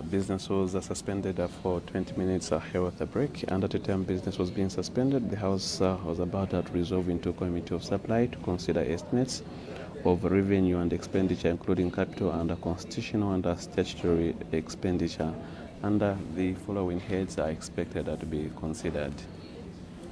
business was suspended for 20 minutes health break, and at the time business was being suspended, the House was about to resolve into Committee of Supply to consider estimates of revenue and expenditure, including capital and constitutional and statutory expenditure. And the following heads are expected to be considered.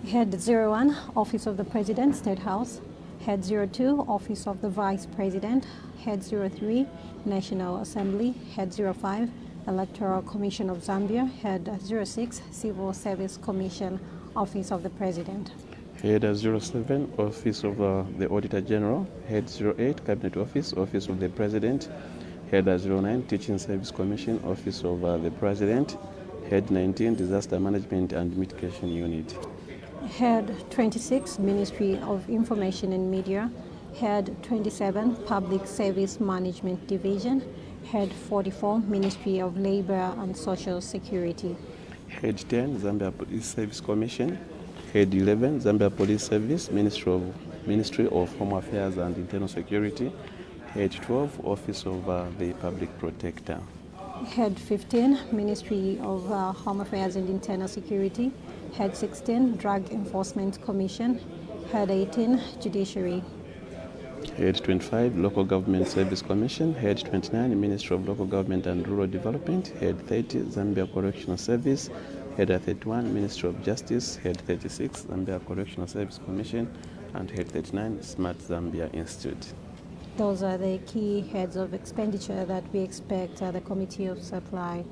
Head 01, Office of the President, State House. Head 02, Office of the Vice President. Head 03, National Assembly. Head 05, Electoral Commission of Zambia. Head 06, Civil Service Commission, Office of the President. Head 07, Office of the Auditor General. Head 08, Cabinet Office, Office of the President. Head 09, Teaching Service Commission, Office of the President. Head 19, Disaster Management and Mitigation Unit. Head 26, Ministry of Information and Media. Head 27, Public Service Management Division. Head 44, Ministry of Labor and Social Security. Head 10, Zambia Police Service Commission. Head 11, Zambia Police Service, Ministry of Home Affairs and Internal Security. Head 12, Office of the Public Protector. Head 15, Ministry of Home Affairs and Internal Security. Head 16, Drug Enforcement Commission. Head 18, Judiciary. Head 25, Local Government Service Commission. Head 29, Ministry of Local Government and Rural Development. Head 30, Zambia Correctional Service. Head 31, Ministry of Justice. Head 36, Zambia Correctional Service Commission. And Head 39, Smart Zambia Institute. Those are the key heads of expenditure that we expect the Committee of Supply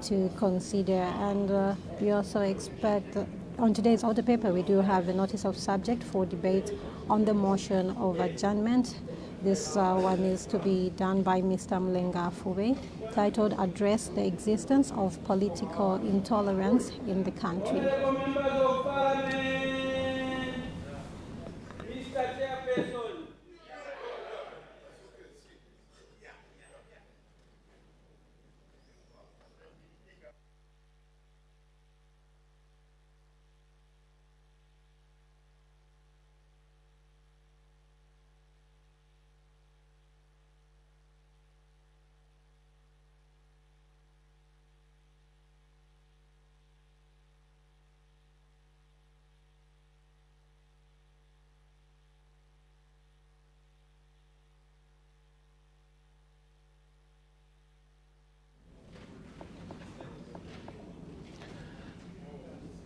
to consider. And we also expect, on today's order paper, we do have a notice of subject for debate on the motion of adjournment. This one is to be done by Mr. Mlenga Fube, titled Address the Existence of Political Intolerance in the Country.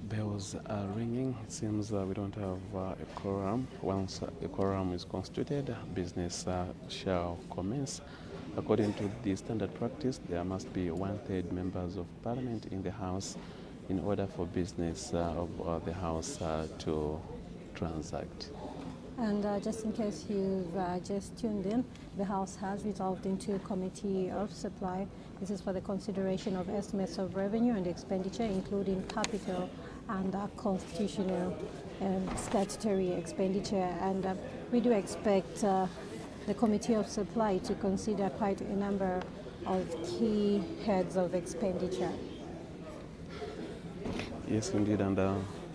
Bells are ringing. It seems we don't have a quorum. Once a quorum is constituted, business shall commence. According to the standard practice, there must be 1/3 members of Parliament in the House in order for business of the House to transact. And just in case you've just tuned in, the House has resolved into Committee of Supply. This is for the consideration of estimates of revenue and expenditure, including capital and constitutional and statutory expenditure. And we do expect the Committee of Supply to consider quite a number of key heads of expenditure. Yes, indeed, and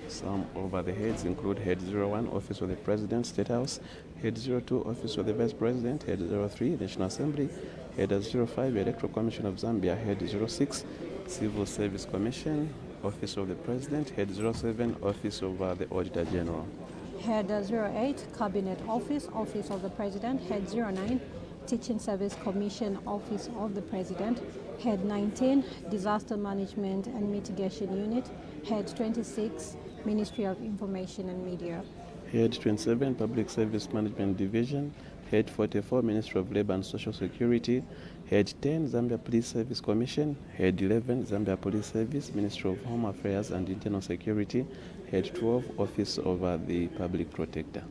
some of the heads include Head 01, Office of the President, State House. Head 02, Office of the Vice President. Head 03, National Assembly. Head 05, Electoral Commission of Zambia. Head 06, Civil Service Commission, Office of the President. Head 07, Office of the Auditor General. Head 08, Cabinet Office, Office of the President. Head 09, Teaching Service Commission, Office of the President. Head 19, Disaster Management and Mitigation Unit. Head 26, Ministry of Information and Media. Head 27, Public Service Management Division. Head 44, Ministry of Labor and Social Security. Head 10, Zambia Police Service Commission. Head 11, Zambia Police Service, Ministry of Home Affairs and Internal Security. Head 12, Office of the Public Protector.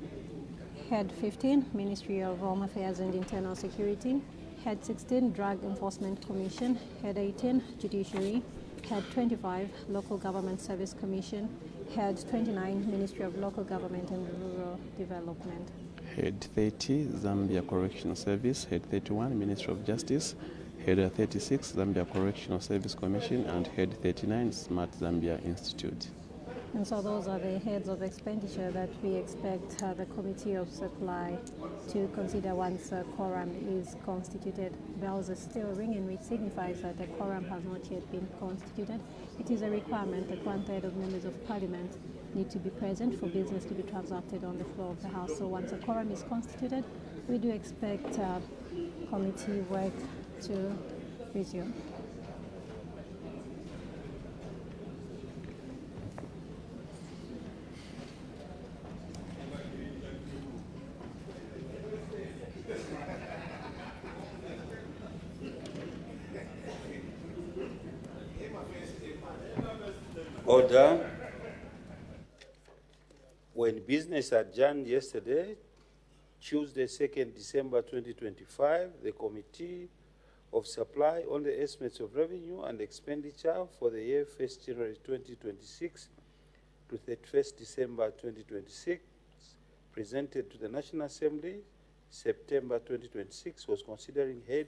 Head 15, Ministry of Home Affairs and Internal Security. Head 16, Drug Enforcement Commission. Head 18, Judiciary. Head 25, Local Government Service Commission. Head 29, Ministry of Local Government and Rural Development. Head 30, Zambia Correctional Service. Head 31, Ministry of Justice. Head 36, Zambia Correctional Service Commission. And Head 39, Smart Zambia Institute. And so those are the heads of expenditure that we expect the Committee of Supply to consider once a quorum is constituted. Bells are still ringing, which signifies that the quorum has not yet been constituted. It is a requirement that 1/3 of members of Parliament need to be present for business to be transacted on the floor of the House. So once a quorum is constituted, we do expect committee work to resume. Order. When business adjourned yesterday, Tuesday, 2nd December 2025, the Committee of Supply on the Estimates of Revenue and Expenditure for the year 1st January 2026 to 31st December 2026, presented to the National Assembly, September 2026, was considering Head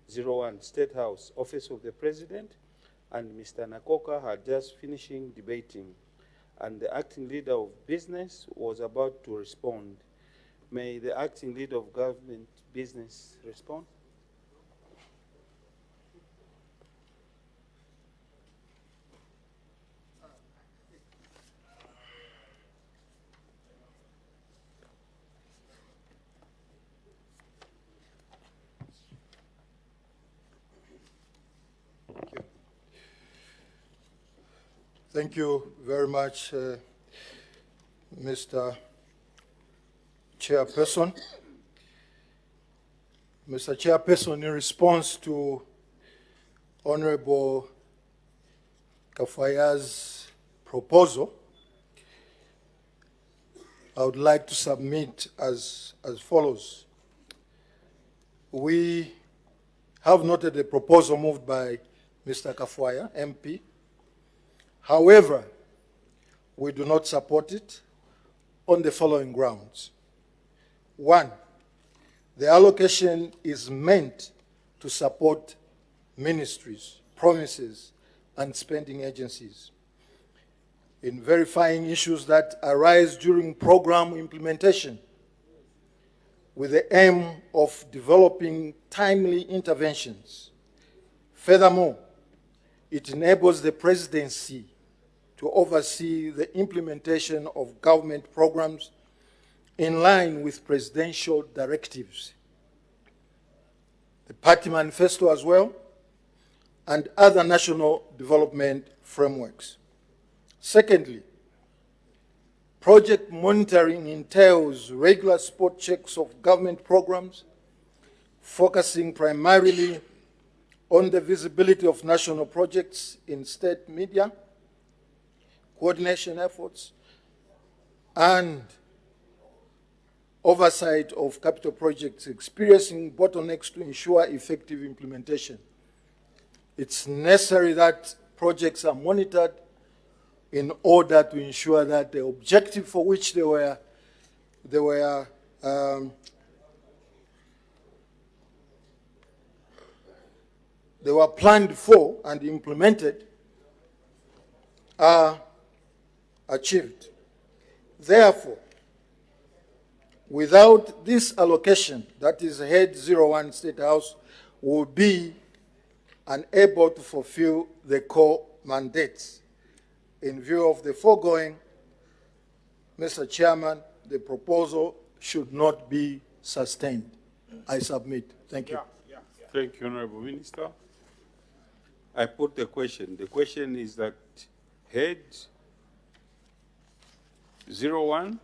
01, State House, Office of the President, and Mr. Nakoka had just finishing debating, and the acting leader of business was about to respond. May the acting leader of government business respond? Thank you very much, Mr. Chairperson. Mr. Chairperson, in response to Honorable Kafaya's proposal, I would like to submit as follows. We have noted the proposal moved by Mr. Kafwaya, MP. However, we do not support it on the following grounds. One, the allocation is meant to support ministries, provinces, and spending agencies in verifying issues that arise during program implementation with the aim of developing timely interventions. Furthermore, it enables the presidency to oversee the implementation of government programs in line with presidential directives, the party manifesto as well, and other national development frameworks. Secondly, project monitoring entails regular spot checks of government programs, focusing primarily on the visibility of national projects in state media, coordination efforts, and oversight of capital projects experiencing bottlenecks to ensure effective implementation. It's necessary that projects are monitored in order to ensure that the objective for which they were planned for and implemented are achieved. Therefore, without this allocation, that is Head 01 State House, will be unable to fulfill the core mandates. In view of the foregoing, Mr. Chairman, the proposal should not be sustained. I submit. Thank you. Thank you, Honorable Minister. I put the question. The question is that Head 01,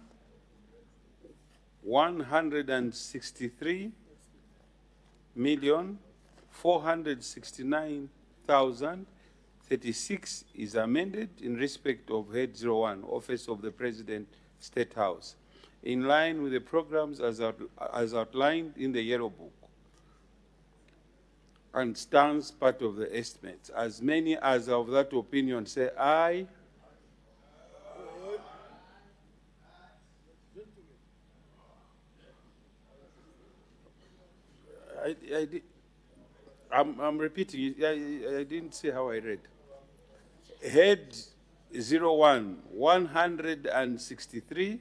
163,469,036 is amended in respect of Head 01, Office of the President, State House, in line with the programs as outlined in the Yellow Book, and stands part of the estimates. As many as of that opinion say aye. I'm repeating it. I didn't say how I read. Head 01, 163,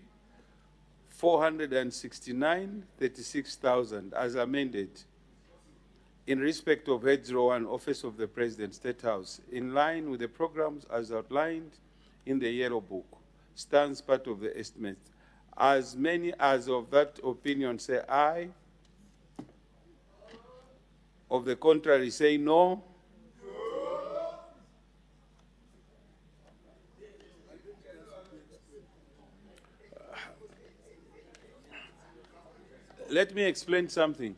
469, 36,000 as amended in respect of Head 01, Office of the President, State House, in line with the programs as outlined in the Yellow Book, stands part of the estimate. As many as of that opinion say aye. Of the contrary, say no. Let me explain something.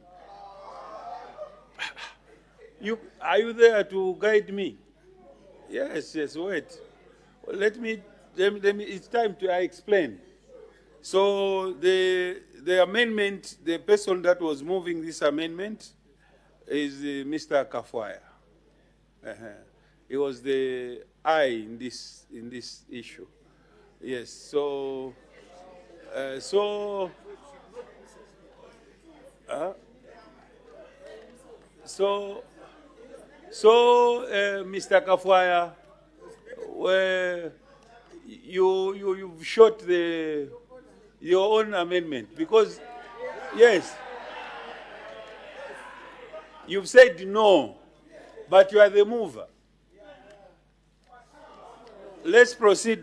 Are you there to guide me? Yes, wait. Let me, it's time to explain. So the amendment, the person that was moving this amendment is Mr. Kafwaya. He was the I in this issue. Yes, so Mr. Kafwaya, you've shot your own amendment because, yes, you've said no, but you are the mover. Let's proceed.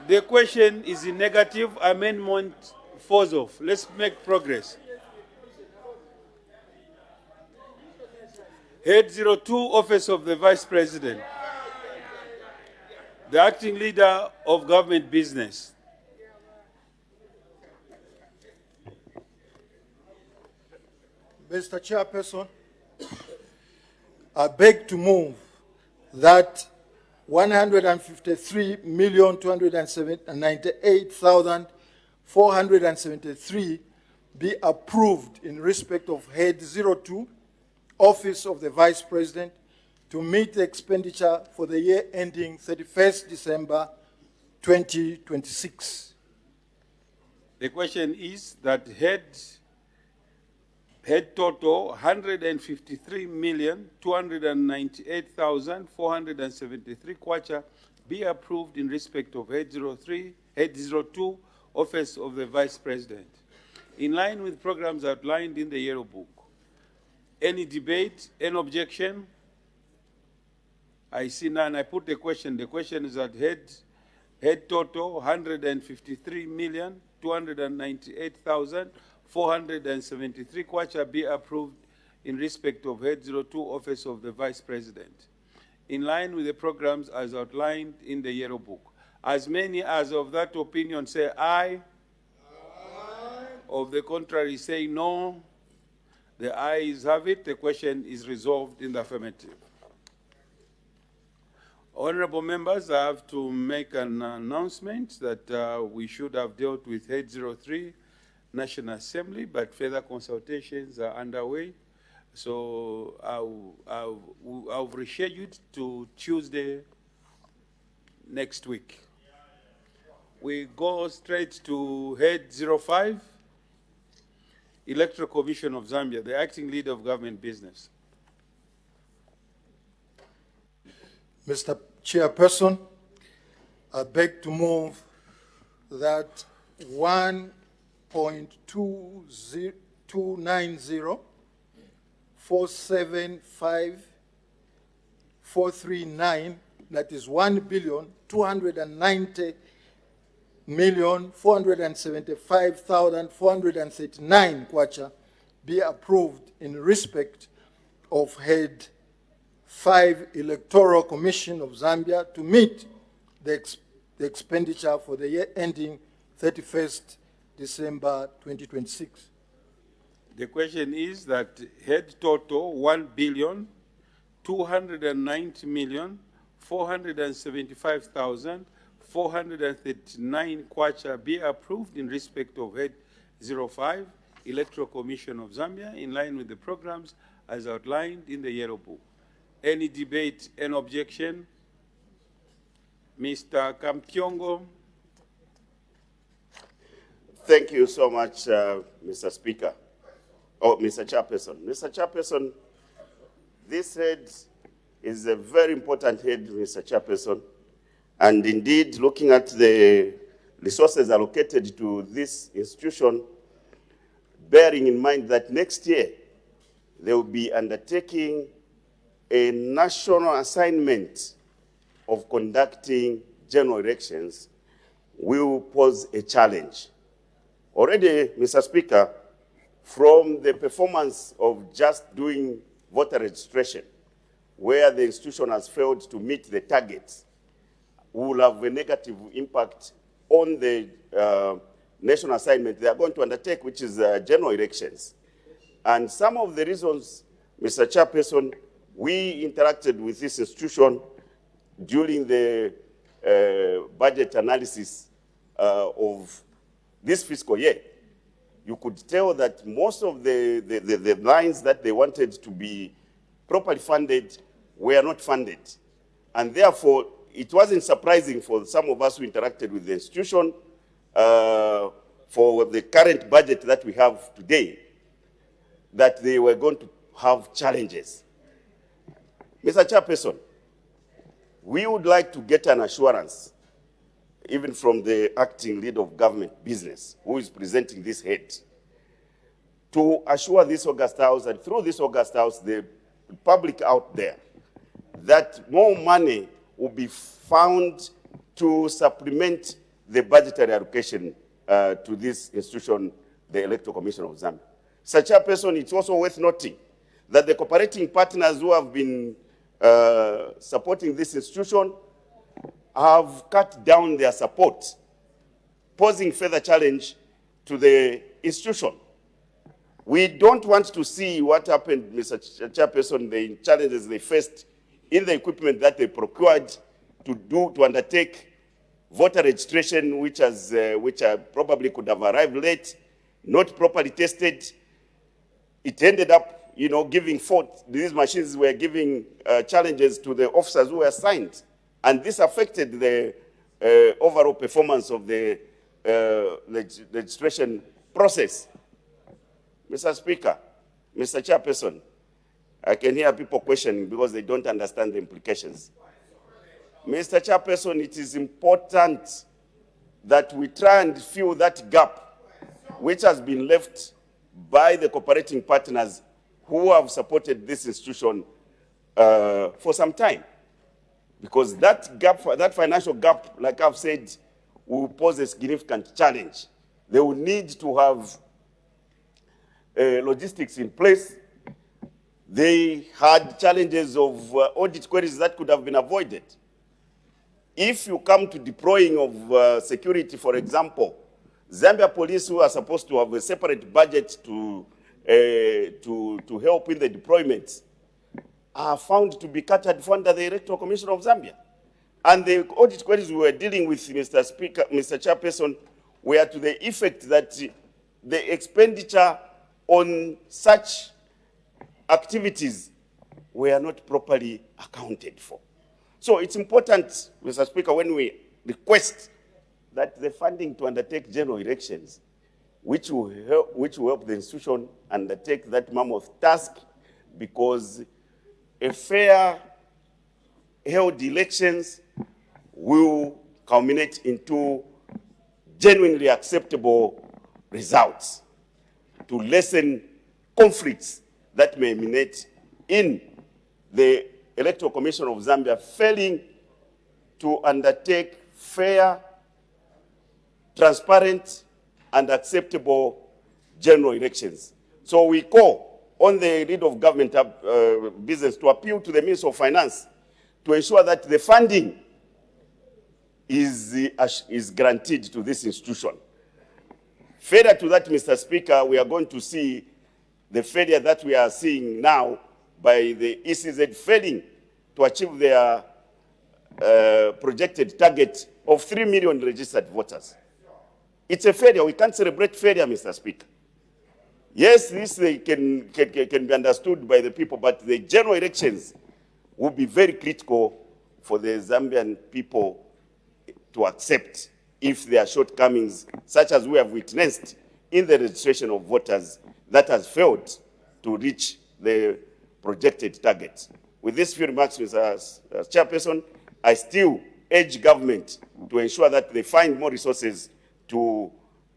The question is in negative, amendment falls off. Let's make progress. Head 02, Office of the Vice President. The Acting Leader of Government Business. Mr. Chairperson, I beg to move that 153,298,473 be approved in respect of Head 02, Office of the Vice President, to meet the expenditure for the year ending 31st December 2026. The question is that head total 153,298,473 kwacha be approved in respect of Head 03, Head 02, Office of the Vice President, in line with programs outlined in the Yellow Book. Any debate, any objection? I see none. I put the question. The question is that head total 153,298,473 kwacha be approved in respect of Head 02, Office of the Vice President, in line with the programs as outlined in the Yellow Book. As many as of that opinion say aye. Of the contrary, say no. The ayes have it. The question is resolved in the affirmative. Honorable members, I have to make an announcement that we should have dealt with Head 03, National Assembly, but further consultations are underway. So I've rescheduled to Tuesday next week. We go straight to Head 05, Electoral Commission of Zambia, the Acting Leader of Government Business. Mr. Chairperson, I beg to move that 1.290,475,439, that is 1,290,475,439 kwacha, be approved in respect of Head 5, Electoral Commission of Zambia, to meet the expenditure for the year ending 31st December 2026. The question is that head total 1,290,475,439 kwacha be approved in respect of Head 05, Electoral Commission of Zambia, in line with the programs as outlined in the Yellow Book. Any debate, any objection? Mr. Kampyongo. Thank you so much, Mr. Speaker. Oh, Mr. Chairperson. Mr. Chairperson, this head is a very important head, Mr. Chairperson. And indeed, looking at the resources allocated to this institution, bearing in mind that next year they will be undertaking a national assignment of conducting general elections, will pose a challenge. Already, Mr. Speaker, from the performance of just doing voter registration, where the institution has failed to meet the targets, will have a negative impact on the national assignment they are going to undertake, which is general elections. And some of the reasons, Mr. Chairperson, we interacted with this institution during the budget analysis of this fiscal year. You could tell that most of the lines that they wanted to be properly funded were not funded. And therefore, it wasn't surprising for some of us who interacted with the institution for the current budget that we have today, that they were going to have challenges. Mr. Chairperson, we would like to get an assurance, even from the acting leader of government business, who is presenting this head, to assure this August House and through this August House, the public out there, that more money will be found to supplement the budgetary allocation to this institution, the Electoral Commission of Zambia. Such a person, it's also worth noting that the cooperating partners who have been supporting this institution have cut down their support, posing further challenge to the institution. We don't want to see what happened, Mr. Chairperson, the challenges they faced in the equipment that they procured to undertake voter registration, which probably could have arrived late, not properly tested. It ended up, giving fault. These machines were giving challenges to the officers who were assigned. And this affected the overall performance of the registration process. Mr. Speaker, Mr. Chairperson, I can hear people questioning because they don't understand the implications. Mr. Chairperson, it is important that we try and fill that gap which has been left by the cooperating partners who have supported this institution for some time. Because that gap, that financial gap, like I've said, will pose a significant challenge. They will need to have logistics in place. They had challenges of audit queries that could have been avoided. If you come to deploying of security, for example, Zambia police, who are supposed to have a separate budget to help in the deployment, are found to be catered for under the Electoral Commission of Zambia. And the audit queries we were dealing with, Mr. Speaker, Mr. Chairperson, were to the effect that the expenditure on such activities were not properly accounted for. So it's important, Mr. Speaker, when we request that the funding to undertake general elections, which will help the institution undertake that mammoth task, because a fair held elections will culminate into genuinely acceptable results to lessen conflicts that may emanate in the Electoral Commission of Zambia failing to undertake fair, transparent, and acceptable general elections. So we call on the lead of government business to appeal to the Minister of Finance to ensure that the funding is granted to this institution. Further to that, Mr. Speaker, we are going to see the failure that we are seeing now by the ECZ failing to achieve their projected target of 3 million registered voters. It's a failure. We can't celebrate failure, Mr. Speaker. Yes, this can be understood by the people, but the general elections will be very critical for the Zambian people to accept if there are shortcomings, such as we have witnessed in the registration of voters that has failed to reach the projected target. with these few remarks, Mr. Chairperson, I still urge government to ensure that they find more resources to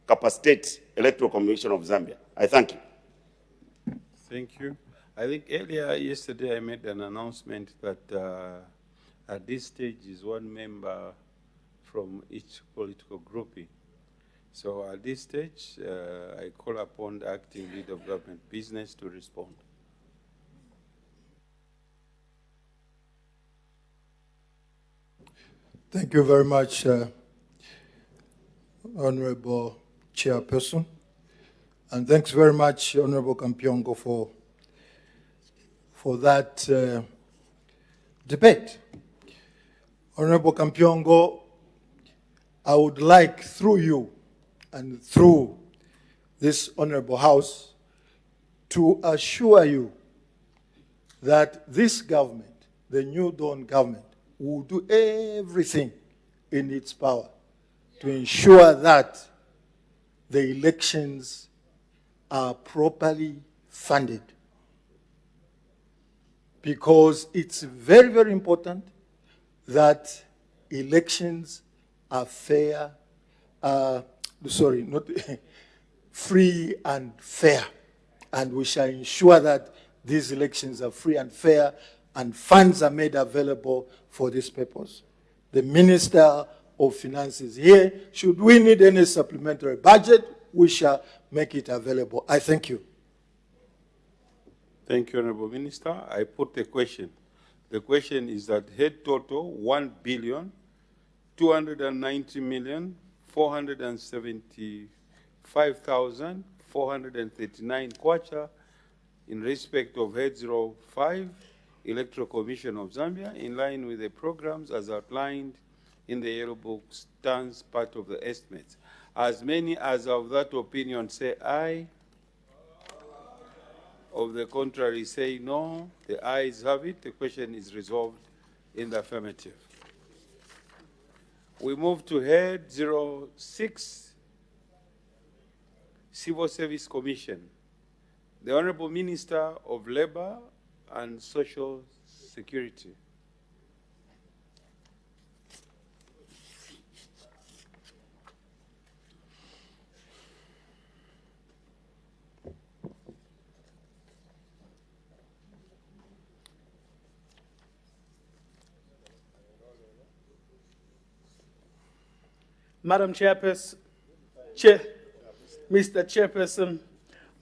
capacitate Electoral Commission of Zambia. I thank you. Thank you. I think earlier yesterday I made an announcement that at this stage is one member from each political grouping. So at this stage, I call upon the acting leader of government business to respond. Thank you very much, Honorable Chairperson. And thanks very much, Honorable Kampiongo, for that debate. Honorable Kampiongo, I would like, through you and through this Honorable House, to assure you that this government, the New Dawn government, will do everything in its power to ensure that the elections are properly funded. Because it's very, very important that elections are fair, free and fair. And we shall ensure that these elections are free and fair and funds are made available for this purpose. The Minister of Finance is here. Should we need any supplementary budget, we shall make it available. I thank you. Thank you, Honorable Minister. I put the question. The question is that head total 1,290,475,439 kwacha in respect of head 05, Electoral Commission of Zambia, in line with the programs as outlined in the Yellow Book, stands part of the estimates. As many as of that opinion say aye. Of the contrary say no. The ayes have it. The question is resolved in the affirmative. We move to head 06, Civil Service Commission. The Honorable Minister of Labor and Social Security. Madam Chairperson, Mr. Chairperson,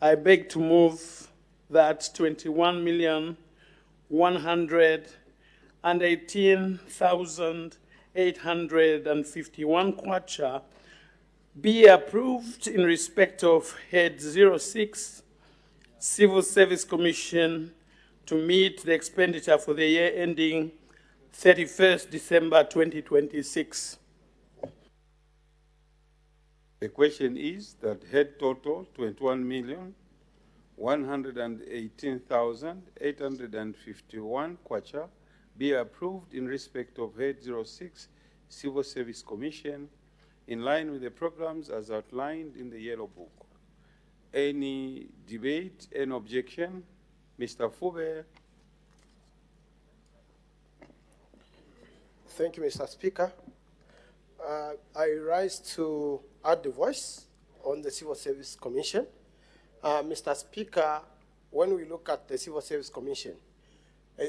I beg to move that 21,118,851 kwacha be approved in respect of head 06, Civil Service Commission, to meet the expenditure for the year ending 31st December 2026. The question is that head total 21,118,851 kwacha be approved in respect of head 06, Civil Service Commission, in line with the programs as outlined in the Yellow Book. Any debate, any objection? Mr. Fube. Thank you, Mr. Speaker. I rise to add the voice on the Civil Service Commission. Mr. Speaker, when we look at the Civil Service Commission,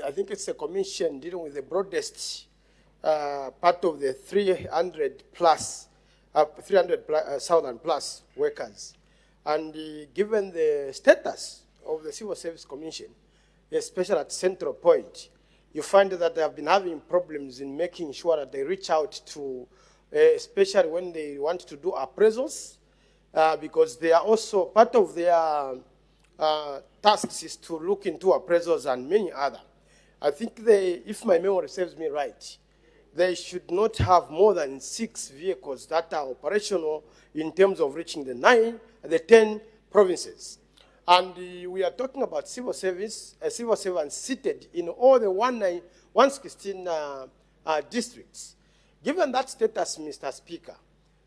I think it's a commission dealing with the broadest part of the 300,000 plus workers. And given the status of the Civil Service Commission, especially at Central Point, you find that they have been having problems in making sure that they reach out to, especially when they want to do appraisals, because they are also, part of their tasks is to look into appraisals and many other. I think they, if my memory serves me right, they should not have more than 6 vehicles that are operational in terms of reaching the 10 provinces. And we are talking about civil service, civil servants seated in all the 116 districts. Given that status, Mr. Speaker,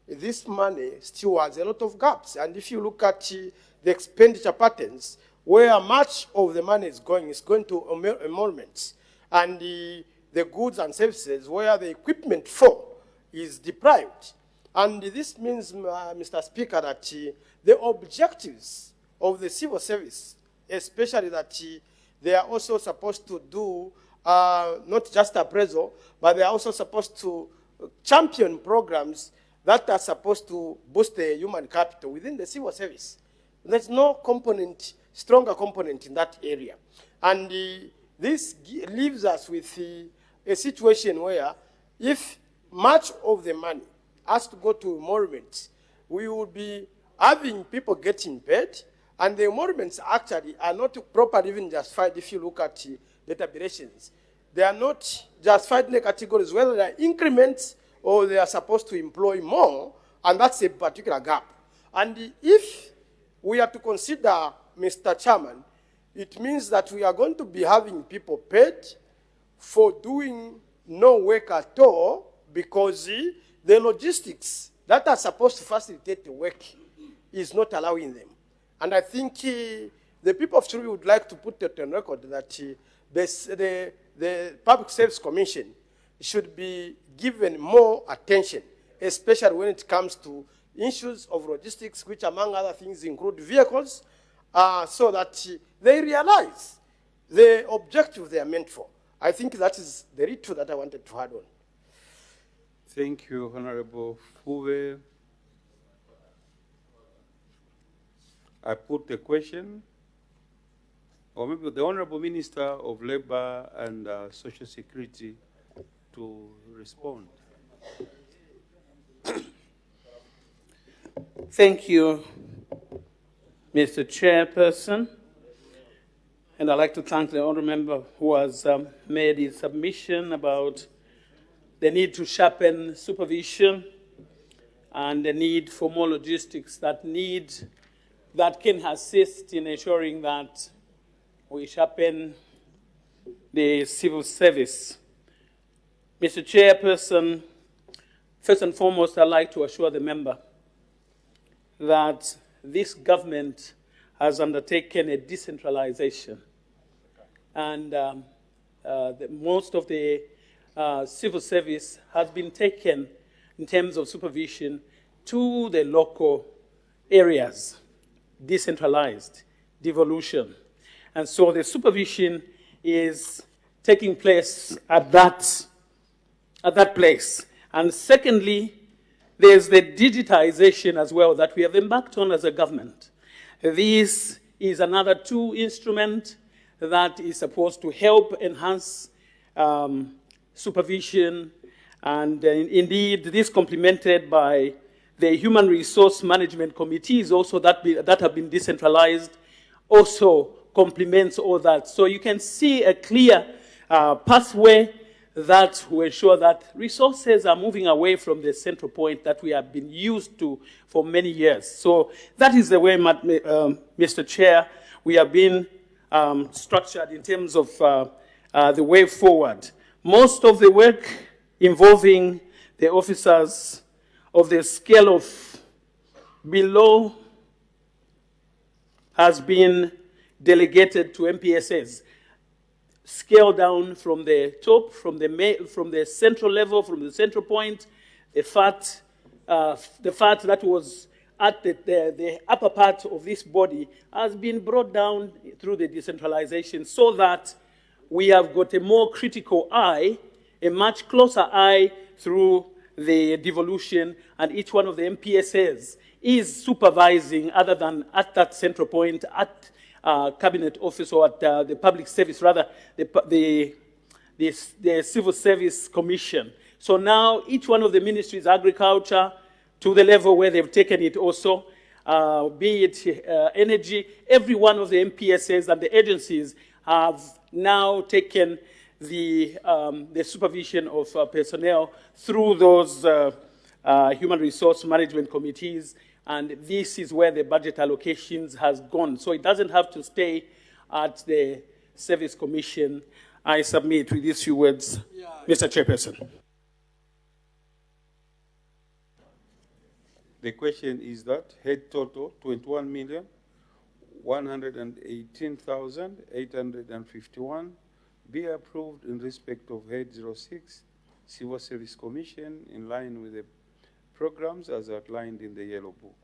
this money still has a lot of gaps. And if you look at the expenditure patterns, where much of the money is going to emoluments. and the goods and services where the equipment for is deprived. And this means, Mr. Speaker, that the objectives of the civil service, especially that they are also supposed to do not just appraisal, but they are also supposed to champion programs that are supposed to boost the human capital within the civil service. There's no component, stronger component in that area. And this leaves us with a situation where if much of the money has to go to emoluments, we will be having people getting paid, and the emoluments actually are not properly even justified if you look at the tabulations. They are not justified in the categories, whether they are increments or they are supposed to employ more, and that's a particular gap. And if we are to consider, Mr. Chairman, it means that we are going to be having people paid for doing no work at all, because the logistics that are supposed to facilitate the work is not allowing them. And I think the people of Chirui would like to put it on record that the Public Service Commission should be given more attention, especially when it comes to issues of logistics, which among other things include vehicles, so that they realize the objective they are meant for. I think that is the little that I wanted to add on. Thank you, Honorable Fuwe. I put the question, or maybe the Honorable Minister of Labor and Social Security to respond. Thank you, Mr. Chairperson. And I'd like to thank the honourable member who has made his submission about the need to sharpen supervision and the need for more logistics that can assist in ensuring that we sharpen the civil service. Mr. Chairperson, first and foremost, I'd like to assure the member that this government has undertaken a decentralization, and most of the civil service has been taken in terms of supervision to the local areas, decentralized, devolution. And so the supervision is taking place at that place. And secondly, there's the digitization as well that we have embarked on as a government. This is another tool instrument that is supposed to help enhance supervision, and indeed this complemented by the human resource management committees also that have been decentralized also complements all that. So you can see a clear pathway that will ensure that resources are moving away from the central point that we have been used to for many years. So that is the way, Mr. Chair, we have been structured in terms of the way forward. Most of the work involving the officers of the scale of below has been delegated to MPSs. Scale down from the top, from the central level, from the central point, the fat that was at the upper part of this body has been brought down through the decentralization, so that we have got a more critical eye, a much closer eye through the devolution, and each one of the MPSs is supervising, other than at that central point, at cabinet office, or at the public service, rather, the Civil Service Commission. So now each one of the ministries, agriculture, to the level where they've taken it also, be it energy, every one of the MPSs and the agencies have now taken the supervision of personnel through those human resource management committees, and this is where the budget allocations has gone. So it doesn't have to stay at the Service Commission. I submit with these few words, Mr. Chairperson. The question is that head total 21,118,851 be approved in respect of Head 06, Civil Service Commission, in line with the programs as outlined in the Yellow Book.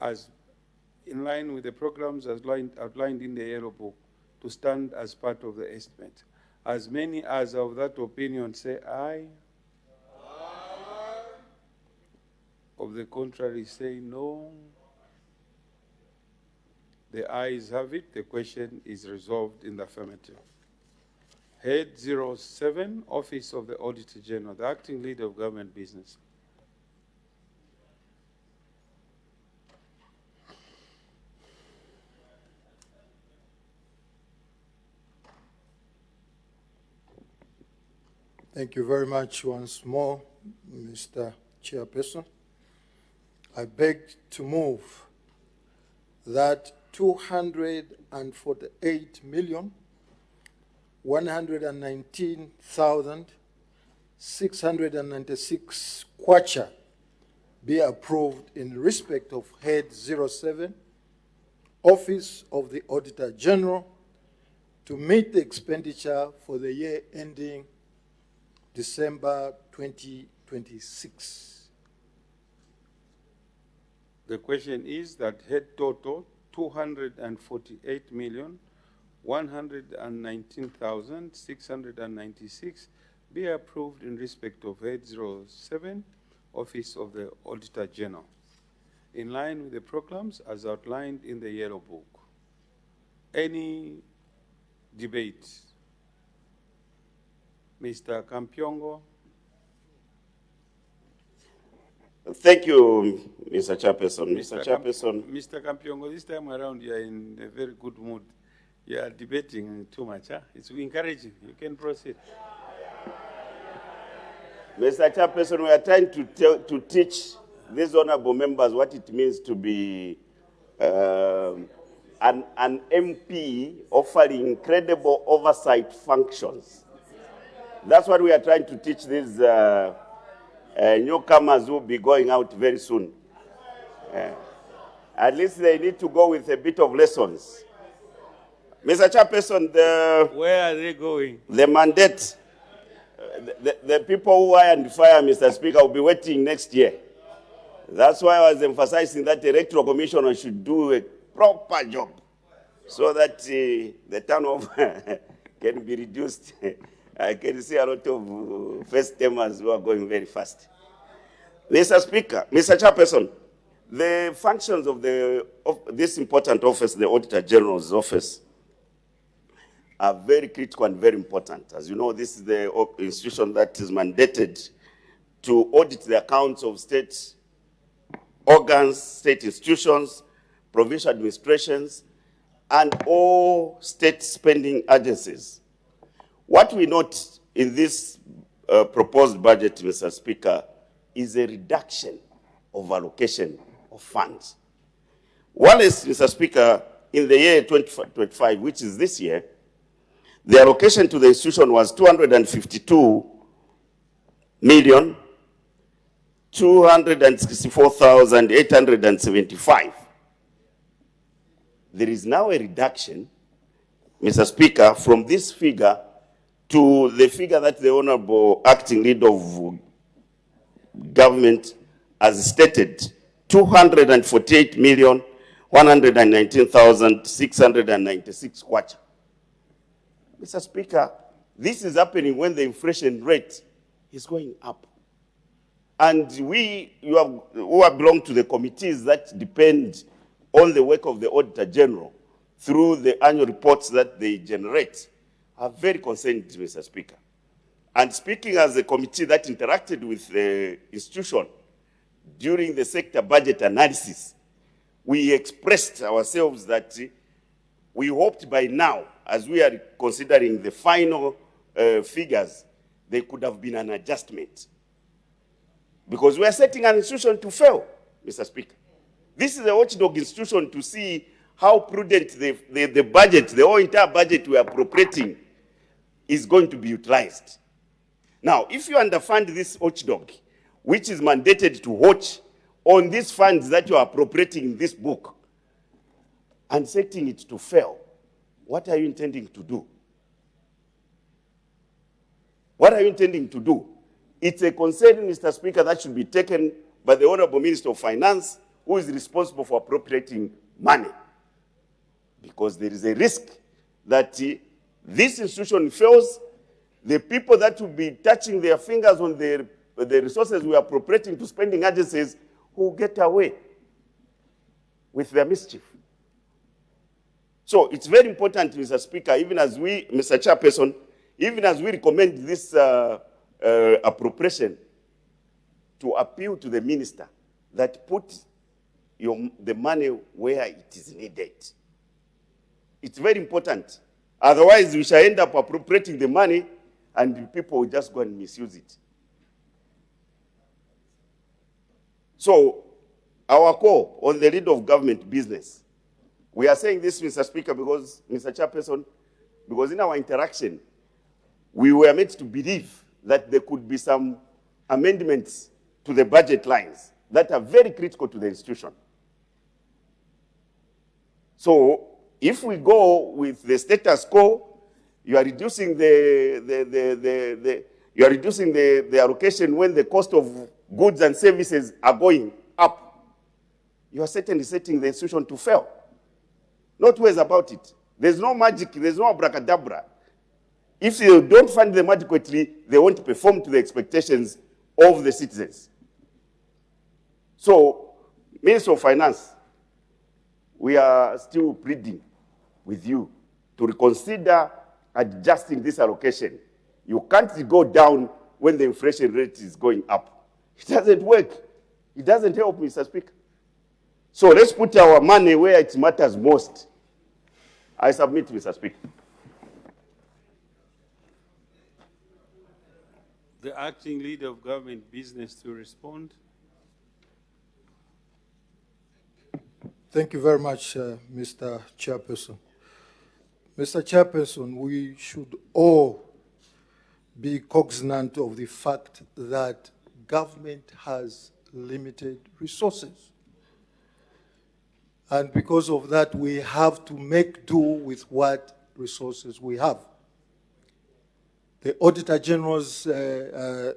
As in line with the programs as outlined in the Yellow Book, to stand as part of the estimate. As many as of that opinion say aye. Aye. Of the contrary say no. The ayes have it. The question is resolved in the affirmative. Head 07, Office of the Auditor General, the Acting Leader of Government Business. Thank you very much once more, Mr. Chairperson. I beg to move that 248,119,696 kwacha be approved in respect of Head 07, Office of the Auditor General, to meet the expenditure for the year ending December 2026. The question is that head total 248,119,696 be approved in respect of Head 07, Office of the Auditor General, in line with the programs as outlined in the Yellow Book. Any debate? Mr. Kampyongo. Thank you, Mr. Chairperson. Mr. Chairperson. Mr. Kampyongo, this time around you are in a very good mood. You are debating too much. Huh? It's encouraging. You can proceed. Mr. Chairperson, we are trying to teach these honorable members what it means to be an MP offering incredible oversight functions. That's what we are trying to teach these newcomers who will be going out very soon. At least they need to go with a bit of lessons. Mr. Chairperson, where are they going? The mandate, the people who hire and fire, Mr. Speaker, will be waiting next year. That's why I was emphasizing that the Electoral Commissioner should do a proper job so that the turnover can be reduced. I can see a lot of first-timers who are going very fast. Mr. Speaker, Mr. Chairperson, the functions of this important office, the Auditor General's office, are very critical and very important. As you know, this is the institution that is mandated to audit the accounts of state organs, state institutions, provincial administrations, and all state spending agencies. What we note in this proposed budget, Mr. Speaker, is a reduction of allocation of funds. One is, Mr. Speaker, in the year 2025, which is this year, the allocation to the institution was 252,264,875. There is now a reduction, Mr. Speaker, from this figure to the figure that the Honorable Acting Leader of Government has stated, 248,119,696 kwacha. Mr. Speaker, this is happening when the inflation rate is going up. And who belong to the committees that depend on the work of the Auditor General through the annual reports that they generate, are very concerned, Mr. Speaker. And speaking as a committee that interacted with the institution during the sector budget analysis, we expressed ourselves that we hoped by now, as we are considering the final figures, there could have been an adjustment. Because we are setting an institution to fail, Mr. Speaker. This is a watchdog institution to see how prudent the budget, the whole entire budget we are appropriating, is going to be utilized. Now, if you underfund this watchdog, which is mandated to watch on these funds that you are appropriating in this book, and setting it to fail, what are you intending to do? What are you intending to do? It's a concern, Mr. Speaker, that should be taken by the Honorable Minister of Finance, who is responsible for appropriating money. Because there is a risk that this institution fails, the people that will be touching their fingers on the resources we are appropriating to spending agencies will get away with their mischief. So it's very important, Mr. Speaker, even as we, Mr. Chairperson, even as we recommend this appropriation, to appeal to the minister that put the money where it is needed. It's very important. Otherwise, we shall end up appropriating the money and people will just go and misuse it. So, our call on the lead of government business, we are saying this, Mr. Speaker, because, Mr. Chairperson, because in our interaction, we were meant to believe that there could be some amendments to the budget lines that are very critical to the institution. So, if we go with the status quo, you are reducing the allocation when the cost of goods and services are going up. You are certainly setting the institution to fail. No two ways about it. There's no magic, there's no abracadabra. If you don't fund them adequately, they won't perform to the expectations of the citizens. So, Minister of Finance, we are still pleading with you to reconsider adjusting this allocation. You can't go down when the inflation rate is going up. It doesn't work. It doesn't help, Mr. Speaker. So let's put our money where it matters most. I submit, Mr. Speaker. The acting leader of government business to respond. Thank you very much, Mr. Chairperson. Mr. Chairperson, we should all be cognizant of the fact that government has limited resources. And because of that, we have to make do with what resources we have. The Auditor General's, the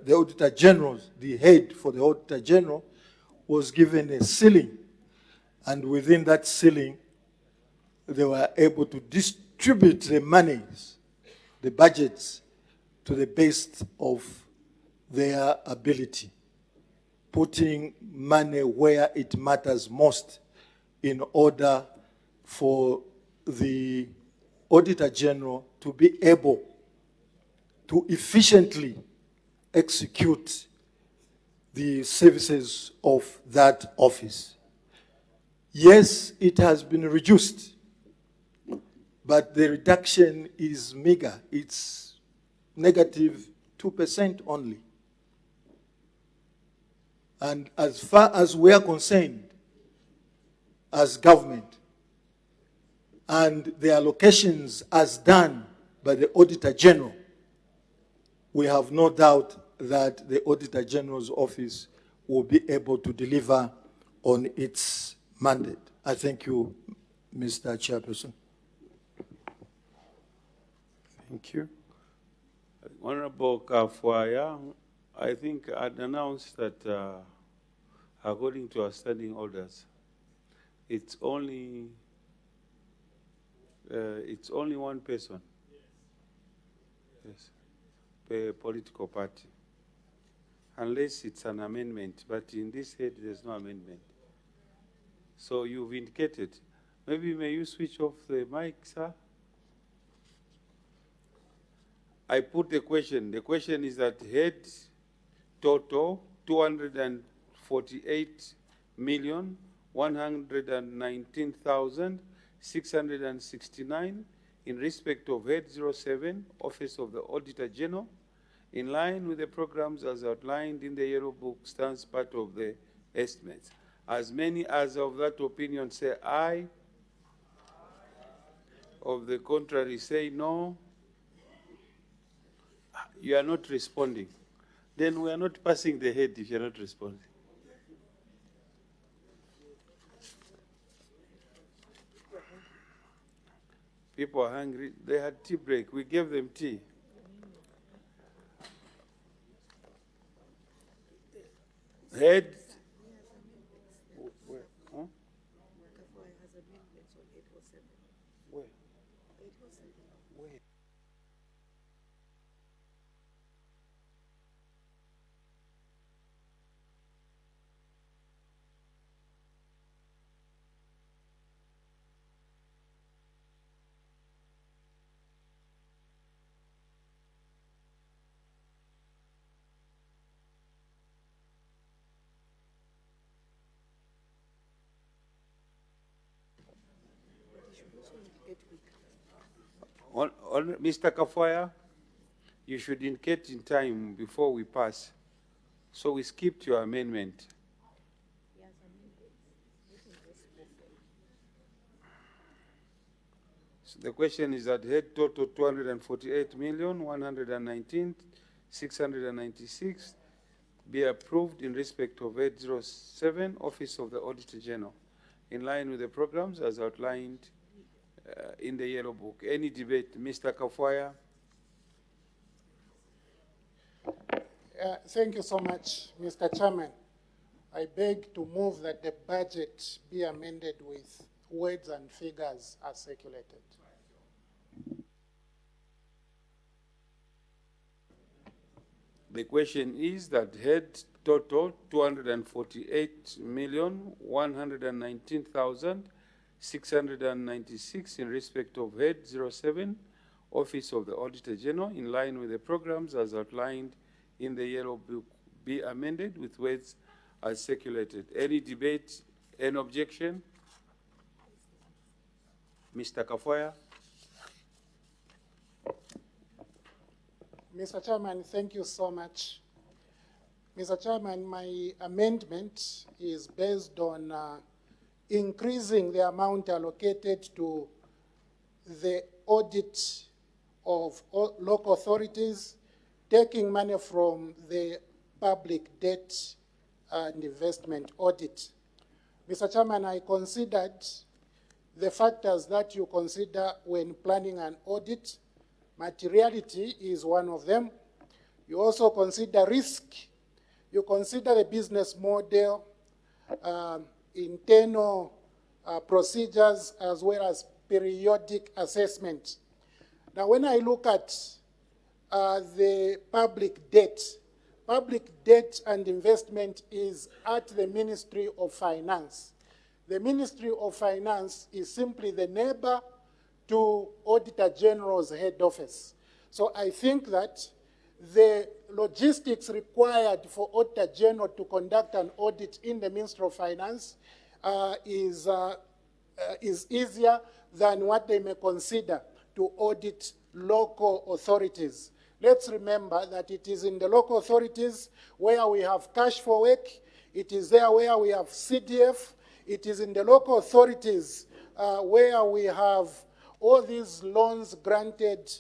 head for the Auditor General was given a ceiling. And within that ceiling, they were able to distribute the monies, the budgets, to the best of their ability, putting money where it matters most in order for the Auditor General to be able to efficiently execute the services of that office. Yes, it has been reduced, but the reduction is meager. It's negative 2% only. And as far as we are concerned, as government, and the allocations as done by the Auditor General, we have no doubt that the Auditor General's office will be able to deliver on its mandate. I thank you, Mr. Chairperson. Thank you. Honorable Kafwaya, I think I'd announced that according to our standing orders, it's only one person. Yes. Per political party. Unless it's an amendment, but in this head there's no amendment. So you've indicated. Maybe may you switch off the mic, sir? I put the question. The question is that head total 248,119,669 in respect of head 07, Office of the Auditor General, in line with the programs as outlined in the Yellow Book, stands part of the estimates. As many as of that opinion say aye. Of the contrary say no. You are not responding. Then we are not passing the head if you are not responding. People are hungry. They had tea break. We gave them tea. Head. Where? Huh? Where? Where? Mr. Kafwaya, you should indicate in time before we pass. So we skipped your amendment. So the question is that head total 248,119,696 be approved in respect of head 07, Office of the Auditor General, in line with the programs as outlined in the Yellow Book. Any debate? Mr. Kafwaya? Thank you so much, Mr. Chairman. I beg to move that the budget be amended with words and figures as circulated. The question is that head total 248,119,696 in respect of head 07, Office of the Auditor General, in line with the programs as outlined in the Yellow Book, be amended with words as circulated. Any debate? Any objection? Mr. Kafwaya? Mr. Chairman, thank you so much. Mr. Chairman, my amendment is based on increasing the amount allocated to the audit of local authorities, taking money from the public debt and investment audit. Mr. Chairman, I considered the factors that you consider when planning an audit. Materiality is one of them. You also consider risk. You consider the business model, internal procedures, as well as periodic assessment. Now, when I look at the public debt and investment is at the Ministry of Finance. The Ministry of Finance is simply the neighbor to Auditor General's head office. So I think that the logistics required for Auditor General to conduct an audit in the Ministry of Finance is easier than what they may consider to audit local authorities. Let's remember that it is in the local authorities where we have cash for work. It is there where we have CDF. It is in the local authorities where we have all these loans granted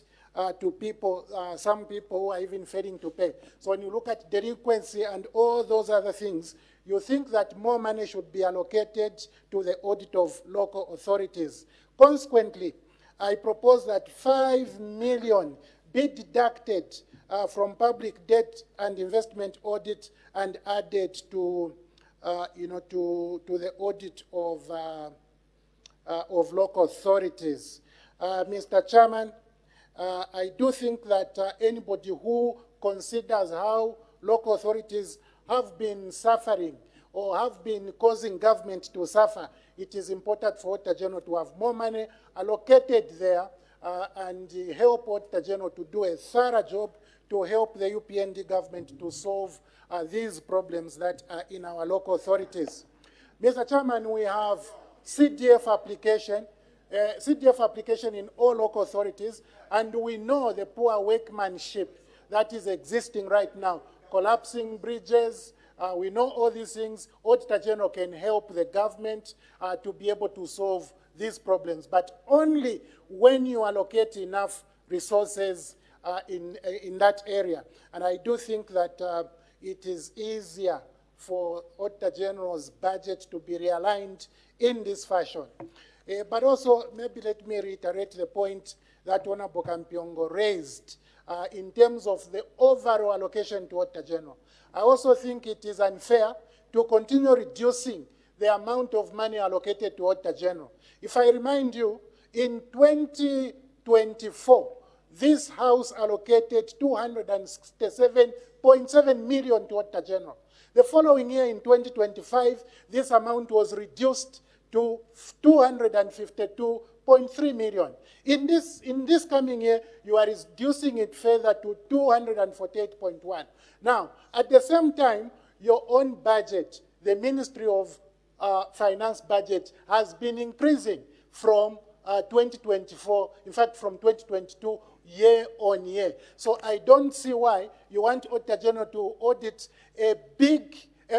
to people, some people who are even failing to pay. So when you look at delinquency and all those other things, you think that more money should be allocated to the audit of local authorities. Consequently, I propose that 5 million be deducted from public debt and investment audit and added to, to the audit of local authorities. Mr. Chairman, I do think that anybody who considers how local authorities have been suffering or have been causing government to suffer, it is important for Auditor General to have more money allocated there and help Auditor General to do a thorough job to help the UPND government to solve these problems that are in our local authorities. Mr. Chairman, we have CDF application in all local authorities, and we know the poor workmanship that is existing right now, collapsing bridges. We know all these things. Auditor General can help the government to be able to solve these problems, but only when you allocate enough resources in that area. And I do think that it is easier for Auditor General's budget to be realigned in this fashion. But also, maybe let me reiterate the point that Honorable Kampiongo raised in terms of the overall allocation to Auditor General. I also think it is unfair to continue reducing the amount of money allocated to Auditor General. If I remind you, in 2024, this House allocated 267.7 million to Auditor General. The following year, in 2025, this amount was reduced to 252.3 million. In this coming year, you are reducing it further to 248.1. Now, at the same time, your own budget, the Ministry of Finance budget, has been increasing from 2024, in fact, from 2022, year on year. So I don't see why you want Auditor General to audit a big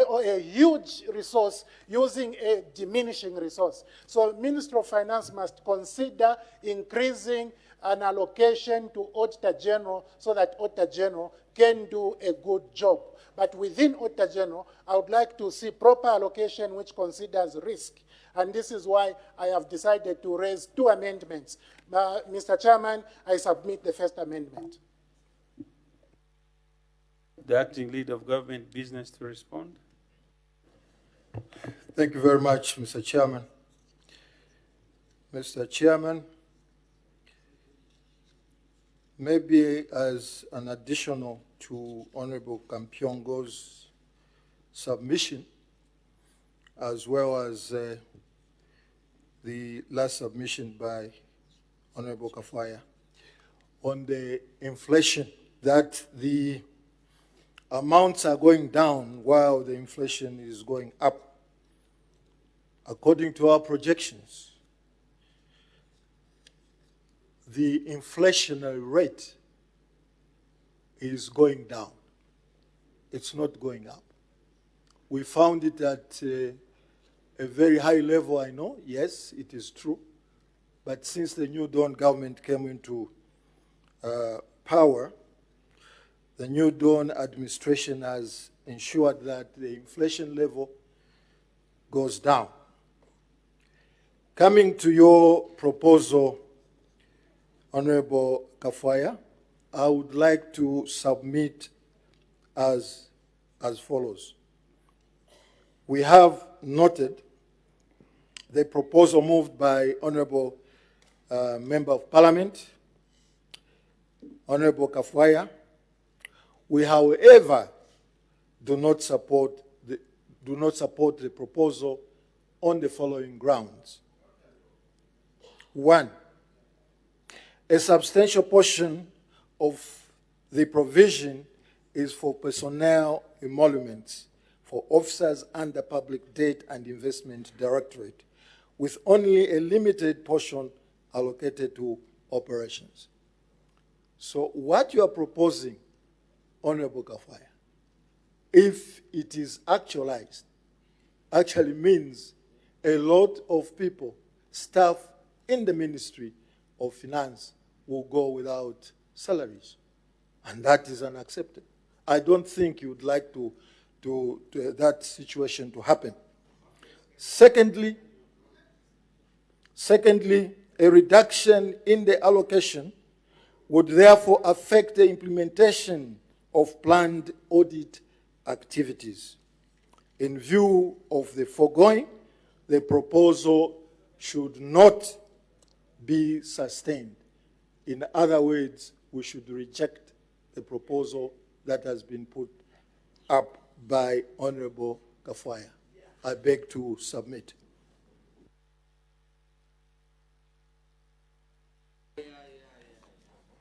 or a huge resource using a diminishing resource. So Ministry of Finance must consider increasing an allocation to Auditor General so that Auditor General can do a good job. But within Auditor General, I would like to see proper allocation which considers risk. And this is why I have decided to raise two amendments. Mr. Chairman, I submit the first amendment. The acting leader of government business to respond. Thank you very much, Mr. Chairman. Mr. Chairman, maybe as an additional to Honorable Kampiongo's submission, as well as the last submission by Honorable Kafwaya, on the inflation, that the amounts are going down while the inflation is going up. According to our projections, the inflationary rate is going down. It's not going up. We found it at a very high level, I know. Yes, it is true. But since the New Dawn government came into power, the New Dawn administration has ensured that the inflation level goes down. Coming to your proposal, Honorable Kafwaya, I would like to submit as follows. We have noted the proposal moved by Honorable Member of Parliament, Honorable Kafwaya. We, however, do not support the proposal on the following grounds. One, a substantial portion of the provision is for personnel emoluments for officers under Public Debt and Investment Directorate, with only a limited portion allocated to operations. So what you are proposing, Honorable Kafwaya, if it is actualized, actually means a lot of people, staff in the Ministry of Finance will go without salaries. And that is unacceptable. I don't think you would like that situation to happen. Secondly, a reduction in the allocation would therefore affect the implementation of planned audit activities. In view of the foregoing, the proposal should not be sustained. In other words, we should reject the proposal that has been put up by Honorable Kafwaya. I beg to submit.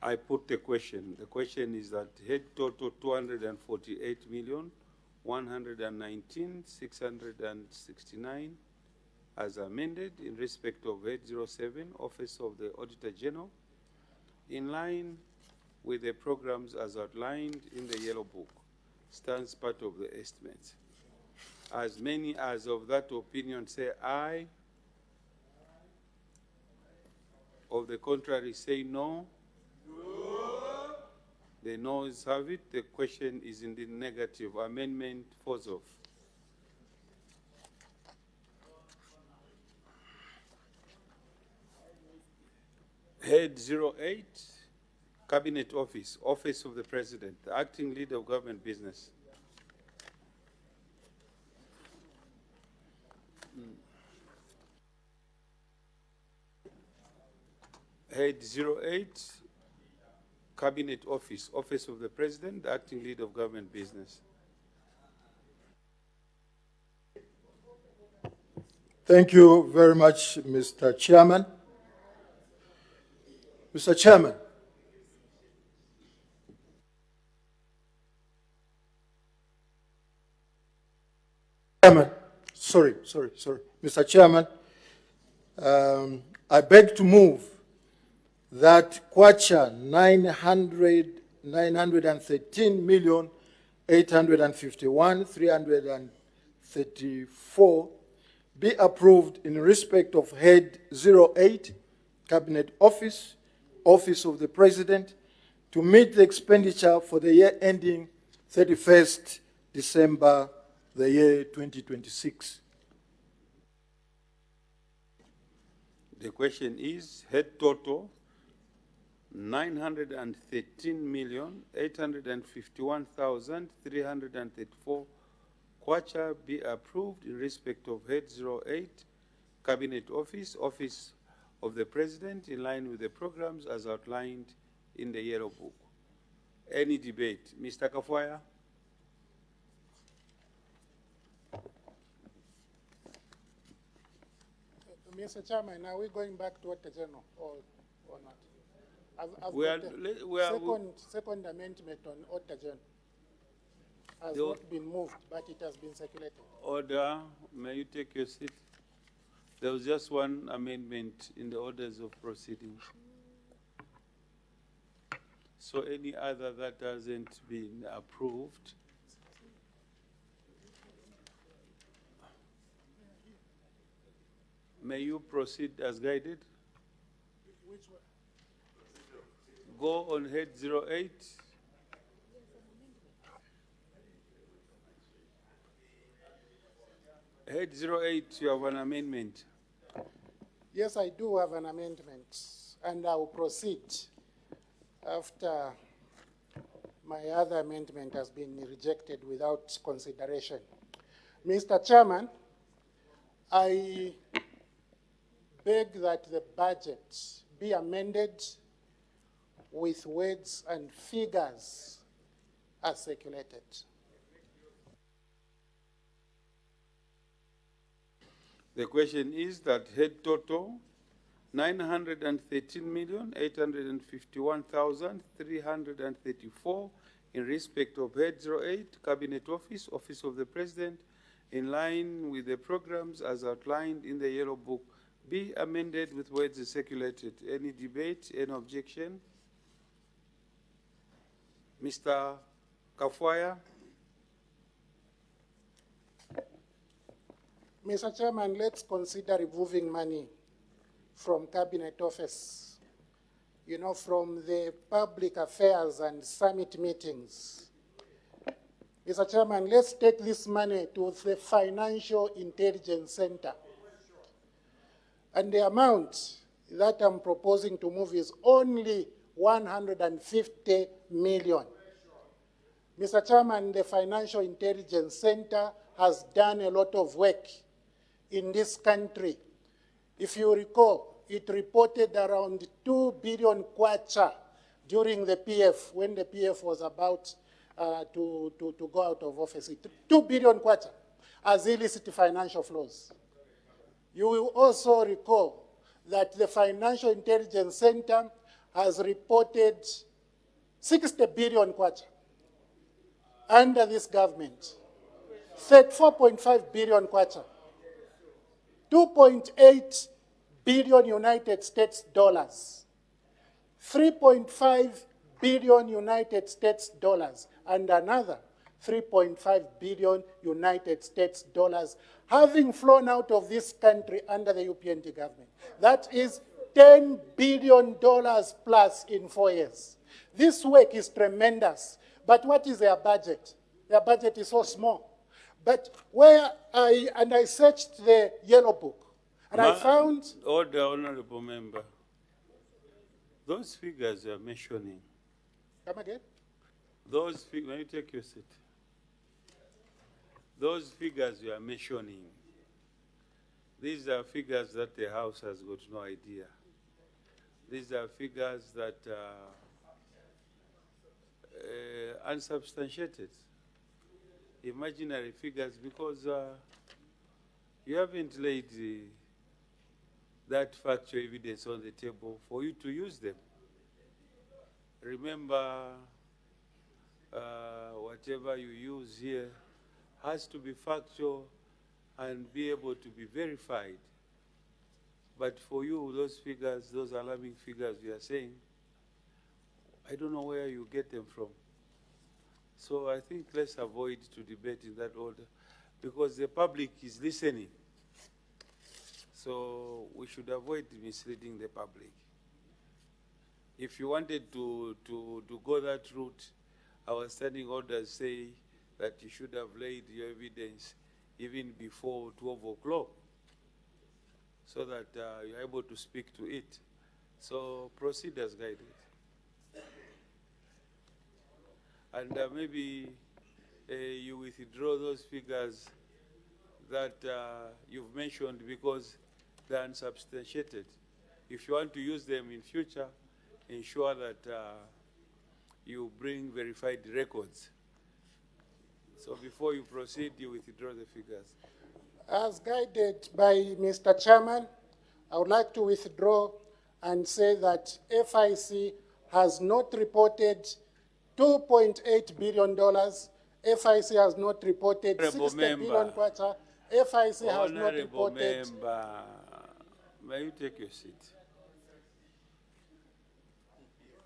I put the question. The question is that head total 248,119,669 as amended in respect of head 07, Office of the Auditor General, in line with the programs as outlined in the Yellow Book, stands part of the estimates. As many as of that opinion say aye. Of the contrary say no. No. The noes have it. The question is in the negative. Amendment falls off. Head 08, Cabinet Office, Office of the President, the Acting Leader of Government Business. Head 08, Cabinet Office, Office of the President, the Acting Leader of Government Business. Thank you very much, Mr. Chairman. Mr. Chairman, sorry. Mr. Chairman, I beg to move that kwacha 913,851,334 be approved in respect of Head 08, Cabinet Office, Office of the President, to meet the expenditure for the year ending 31st December, the year 2026. The question is, head total, 913,851,334 kwacha be approved in respect of Head 08, Cabinet Office, Office of the President, in line with the programs as outlined in the Yellow Book. Any debate? Mr. Kafwaya? Mr. Chairman, are we going back to Order General or not? Second amendment on Order General has not been moved, but it has been circulated. Order, may you take your seat? There was just one amendment in the orders of proceedings. So any other that hasn't been approved, may you proceed as guided? Which one? Go on Head 08. Head 08, you have an amendment. Yes, I do have an amendment, and I will proceed after my other amendment has been rejected without consideration. Mr. Chairman, I beg that the budget be amended with words and figures as circulated. The question is that head total 913,851,334 in respect of Head 08, Cabinet Office, Office of the President, in line with the programs as outlined in the Yellow Book, be amended with words circulated. Any debate, any objection? Mr. Kafwaya? Mr. Chairman, let's consider removing money from Cabinet Office, from the public affairs and summit meetings. Mr. Chairman, let's take this money to the Financial Intelligence Center. And the amount that I'm proposing to move is only 150 million. Mr. Chairman, the Financial Intelligence Center has done a lot of work in this country. If you recall, it reported around 2 billion kwacha during the PF, when the PF was about to go out of office. 2 billion kwacha as illicit financial flows. You will also recall that the Financial Intelligence Center has reported 60 billion kwacha under this government, 34.5 billion kwacha, 2.8 billion United States dollars, 3.5 billion United States dollars, and another 3.5 billion United States dollars having flown out of this country under the UPND government. That is $10 billion plus in 4 years. This work is tremendous, but what is their budget? Their budget is so small. But I searched the Yellow Book, and I found... Order, Honorable Member. Those figures you are mentioning, Come again? those figures, when you take your seat, those figures you are mentioning, these are figures that the House has got no idea. These are figures that are unsubstantiated, imaginary figures, because you haven't laid that factual evidence on the table for you to use them. Remember, whatever you use here has to be factual and be able to be verified. But for you, those figures, those alarming figures you are saying, I don't know where you get them from. So I think let's avoid to debate in that order, because the public is listening. So we should avoid misleading the public. If you wanted to go that route, our standing orders say that you should have laid your evidence even before 12 o'clock, so that you're able to speak to it. So proceed as guided. And maybe you withdraw those figures that you've mentioned because they're unsubstantiated. If you want to use them in future, ensure that you bring verified records. So before you proceed, you withdraw the figures. As guided by Mr. Chairman, I would like to withdraw and say that FIC has not reported $2.8 billion. FIC has not reported 60 billion kwacha. FIC has not reported. Member, may you take your seat?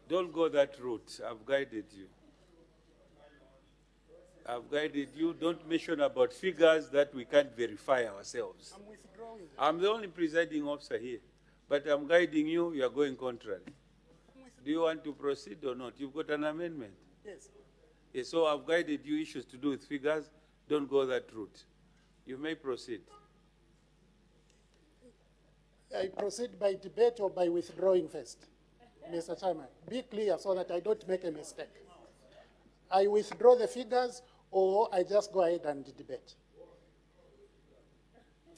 Don't go that route. I've guided you. I've guided you. Don't mention about figures that we can't verify ourselves. I'm withdrawing. I'm the only presiding officer here, but I'm guiding you. You are going contrary. Do you want to proceed or not? You've got an amendment. Yes. Yes, so I've guided you issues to do with figures. Don't go that route. You may proceed. I proceed by debate or by withdrawing first, Mr. Chairman. Be clear so that I don't make a mistake. I withdraw the figures or I just go ahead and debate.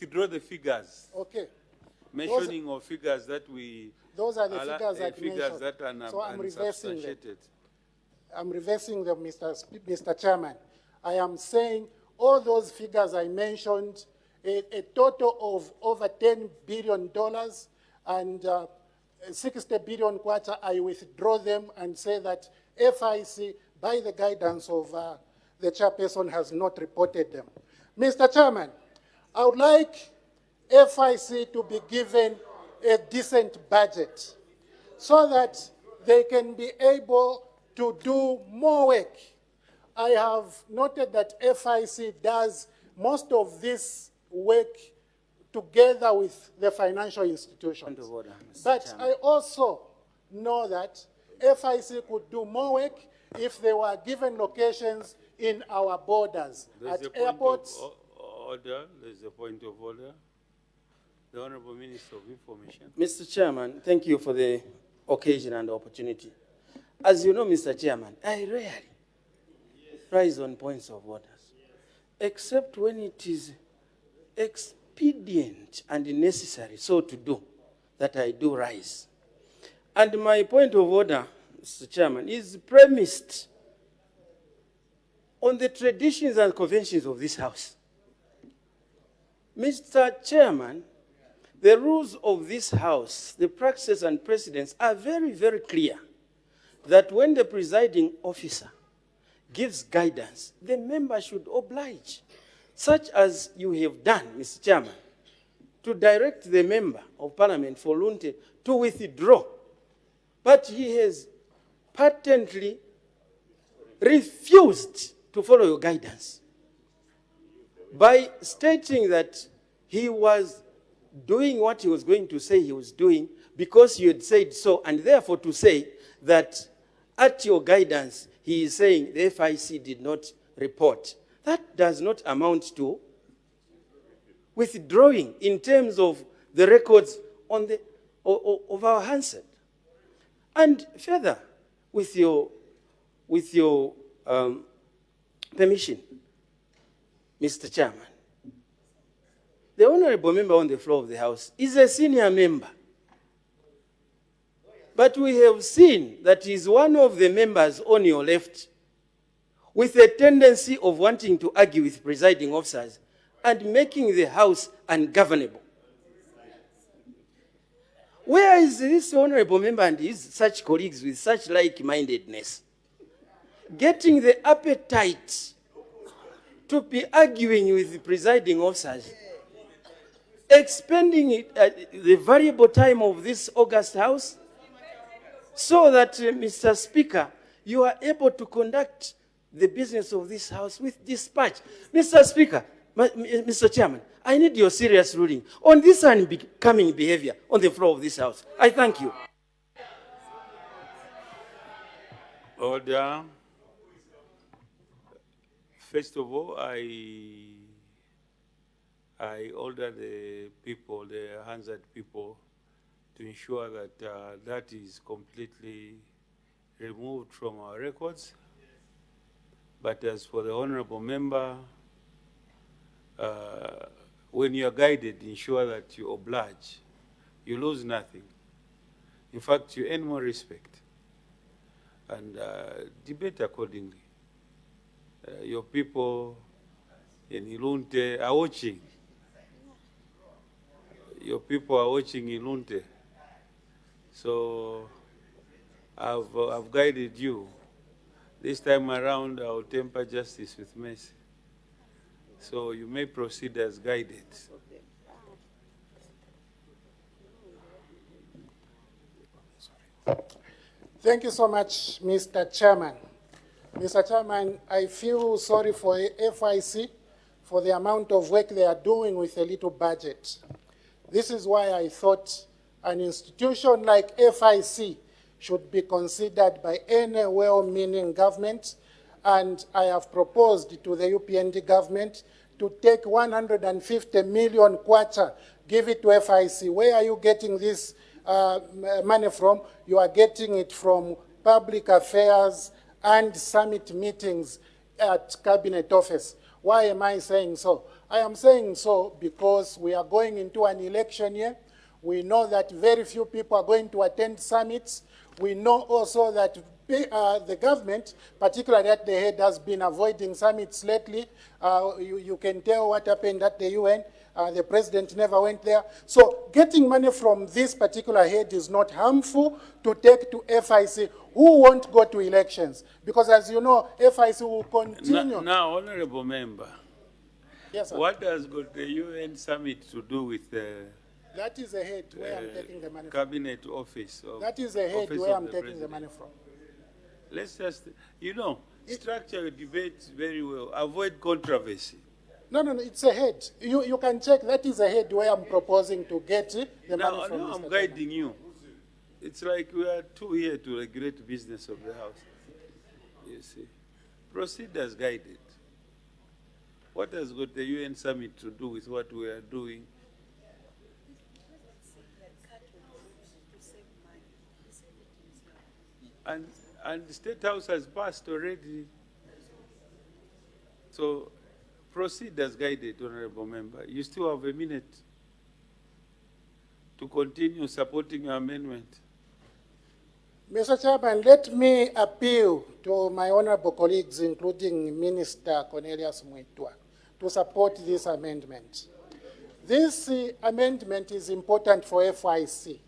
Withdraw the figures. Okay. Mentioning of figures that we... Those are the figures I figures mentioned. that are So I'm reversing them. unsubstantiated. I'm reversing them, Mr. Chairman. I am saying all those figures I mentioned, a total of over $10 billion and 60 billion kwacha, I withdraw them and say that FIC, by the guidance of the chairperson, has not reported them. Mr. Chairman, I would like FIC to be given a decent budget so that they can be able to do more work. I have noted that FIC does most of this work together with the financial institutions. Point of order, Mr. But Chairman. I also know that FIC could do more work if they were given locations in our borders, There's at a airports. point of order. There's a point of order. The Honorable Minister of Information. Mr. Chairman, thank you for the occasion and opportunity. As you know, Mr. Chairman, I rarely rise on points of orders, except when it is expedient and necessary so to do, that I do rise. And my point of order, Mr. Chairman, is premised on the traditions and conventions of this House. Mr. Chairman, the rules of this House, the practices and precedents are very, very clear that when the presiding officer gives guidance, the member should oblige, such as you have done, Mr. Chairman, to direct the member of Parliament for Lunte to withdraw. But he has patently refused to follow your guidance by stating that he was doing what he was going to say he was doing because you had said so, and therefore to say that at your guidance, he is saying the FIC did not report. That does not amount to withdrawing in terms of the records on the, of our handset. And further, with your permission, Mr. Chairman, the honorable member on the floor of the House is a senior member. But we have seen that he is one of the members on your left with a tendency of wanting to argue with presiding officers and making the House ungovernable. Where is this honorable member and his such colleagues with such like-mindedness getting the appetite to be arguing with the presiding officers, expending the valuable time of this August House, so that, Mr. Speaker, you are able to conduct the business of this House with dispatch? Mr. Speaker, Mr. Chairman, I need your serious ruling on this unbecoming behavior on the floor of this House. I thank you. Order. First of all, I order the people, the Hansard people, to ensure that that is completely removed from our records. But as for the honorable member, when you are guided, ensure that you oblige. You lose nothing. In fact, you earn more respect. And debate accordingly. Your people in Ilunte are watching. Your people are watching Ilunte. So I've guided you. This time around, I'll temper justice with mercy. So you may proceed as guided. Thank you so much, Mr. Chairman. Mr. Chairman, I feel sorry for FIC for the amount of work they are doing with a little budget. This is why I thought an institution like FIC should be considered by any well-meaning government, and I have proposed to the UPND government to take 150 million kwacha, give it to FIC. Where are you getting this money from? You are getting it from public affairs and summit meetings at Cabinet Office. Why am I saying so? I am saying so because we are going into an election year. We know that very few people are going to attend summits. We know also that the government, particularly at the head, has been avoiding summits lately. You can tell what happened at the UN. The president never went there. So getting money from this particular head is not harmful to take to FIC, who won't go to elections. Because as you know, FIC will continue. Now, honorable member, yes, sir. What has got the UN summit to do with that is a head where I'm taking the money Cabinet Office? That is a head where I'm taking the money from. Let's just, structure your debate very well. Avoid controversy. No, it's a head. You can check. That is a head where I'm proposing to get the money from. Now I'm guiding you. It's like we are two here to regulate business of the House. You see. Proceed as guided. What has got the UN summit to do with what we are doing? And the State House has passed already. So proceed as guided, honorable member. You still have a minute to continue supporting your amendment. Mr. Chairman, let me appeal to my honorable colleagues, including Minister Cornelius Muitwa, to support this amendment. This amendment is important for FIC.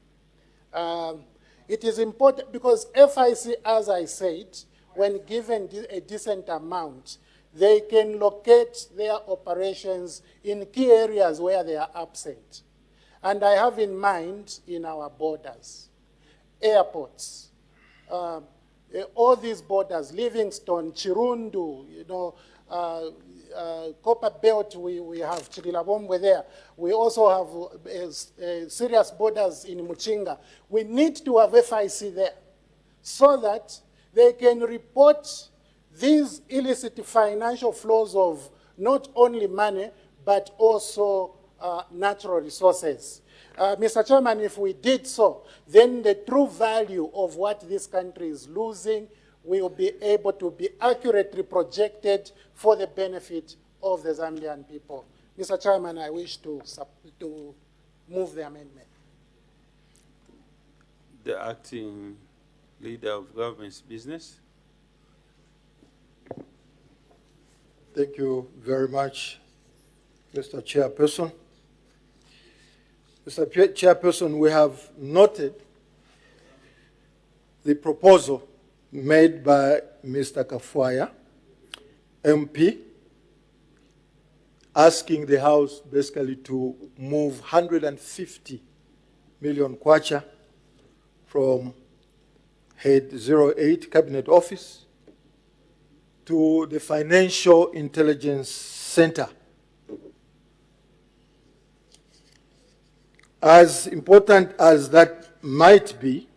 It is important because FIC, as I said, when given a decent amount, they can locate their operations in key areas where they are absent. And I have in mind in our borders, airports, all these borders, Livingstone, Chirundu, Copper Belt, we have Chirilabombwe there. We also have serious borders in Muchinga. We need to have FIC there so that they can report these illicit financial flows of not only money, but also natural resources. Mr. Chairman, if we did so, then the true value of what this country is losing will be able to be accurately projected for the benefit of the Zambian people. Mr. Chairman, I wish to move the amendment. The acting leader of government's business. Thank you very much, Mr. Chairperson. Mr. Chairperson, we have noted the proposal made by Mr. Kafwaya, MP, asking the House basically to move 150 million kwacha from Head 08 Cabinet Office to the Financial Intelligence Center. As important as that might be,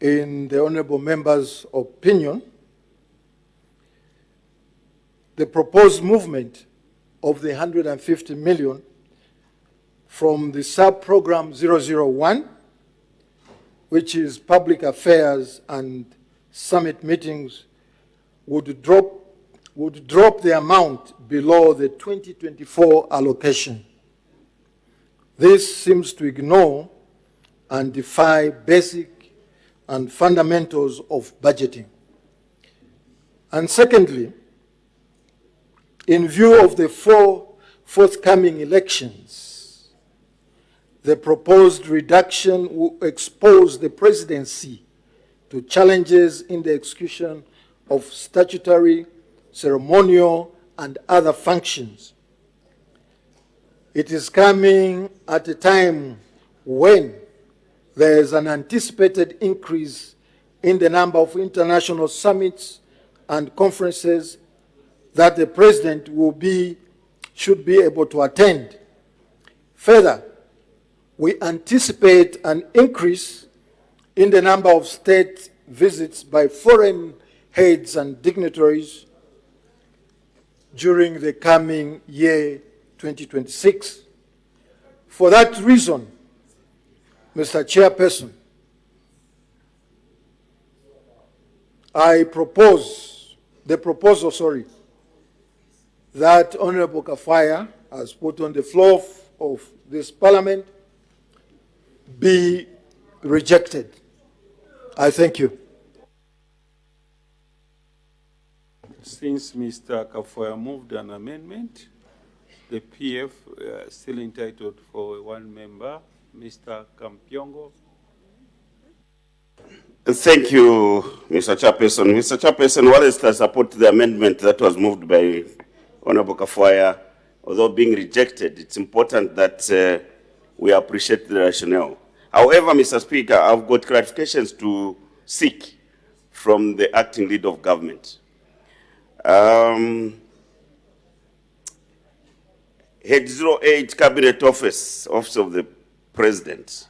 in the honorable member's opinion, the proposed movement of the 150 million from the sub-program 001, which is public affairs and summit meetings, would drop the amount below the 2024 allocation. This seems to ignore and defy basic and fundamentals of budgeting. And secondly, in view of the 4 forthcoming elections, the proposed reduction will expose the presidency to challenges in the execution of statutory, ceremonial, and other functions. It is coming at a time when there is an anticipated increase in the number of international summits and conferences that the president should be able to attend. Further, we anticipate an increase in the number of state visits by foreign heads and dignitaries during the coming year 2026. For that reason, Mr. Chairperson, I propose, that Honorable Kafwaya has put on the floor of this Parliament be rejected. I thank you. Since Mr. Kafwaya moved an amendment, the PF still entitled for one member, Mr. Kampyongo. Thank you, Mr. Chairperson. Mr. Chairperson, while I support the amendment that was moved by Honorable Kafwaya, although being rejected, it's important that we appreciate the rationale. However, Mr. Speaker, I've got clarifications to seek from the acting leader of government. Head 08 Cabinet Office of the President.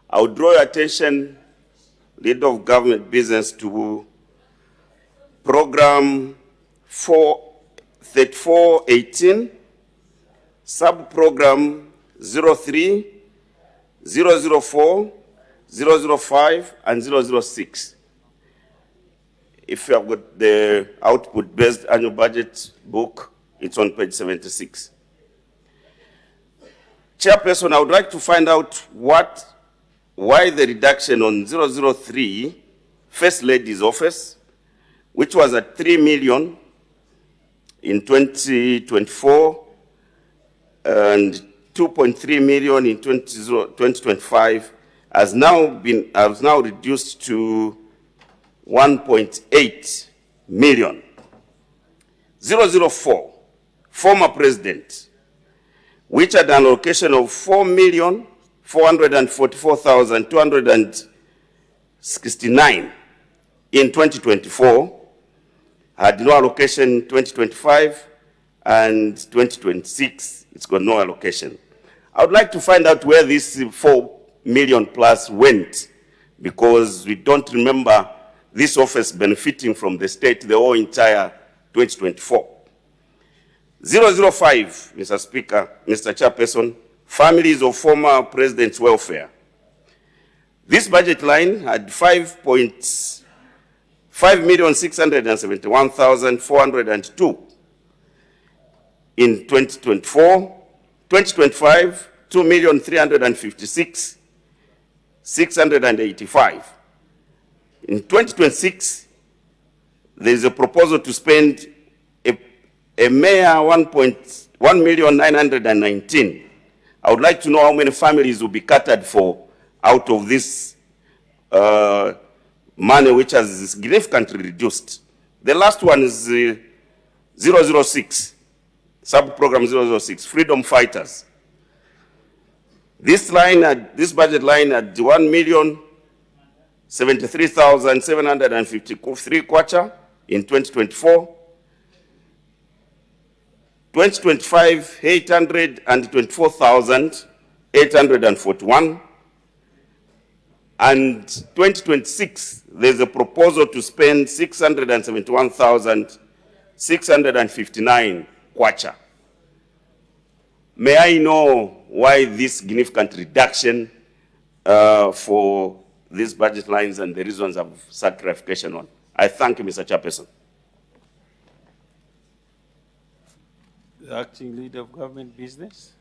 I would draw your attention, leader of government business, to program 3418, sub-program 03, 004, 005, and 006. If you have got the output-based annual budget book, it's on page 76. Chairperson, I would like to find out why the reduction on 003, First Lady's office, which was at 3 million in 2024 and 2.3 million in 2025, has now reduced to 1.8 million. 004, former president, which had an allocation of 4,444,269 in 2024, had no allocation in 2025, and 2026, it's got no allocation. I would like to find out where this 4 million plus went, because we don't remember this office benefiting from the state the whole entire 2024. 005, Mr. Speaker, Mr. Chairperson, families of former presidents' welfare. This budget line had 5,671,402 in 2024. 2025, 2,356,685. In 2026, there is a proposal to spend a mere 1,919,000. I would like to know how many families will be catered for out of this money, which has significantly reduced. The last one is 006, sub-program 006, Freedom Fighters. This budget line had 1,073,753 kwacha in 2024. 2025, 824,841. And 2026, there's a proposal to spend 671,659 kwacha. May I know why this significant reduction for these budget lines and the reasons of such clarification on? I thank you, Mr. Chairperson. The Acting Leader of Government Business.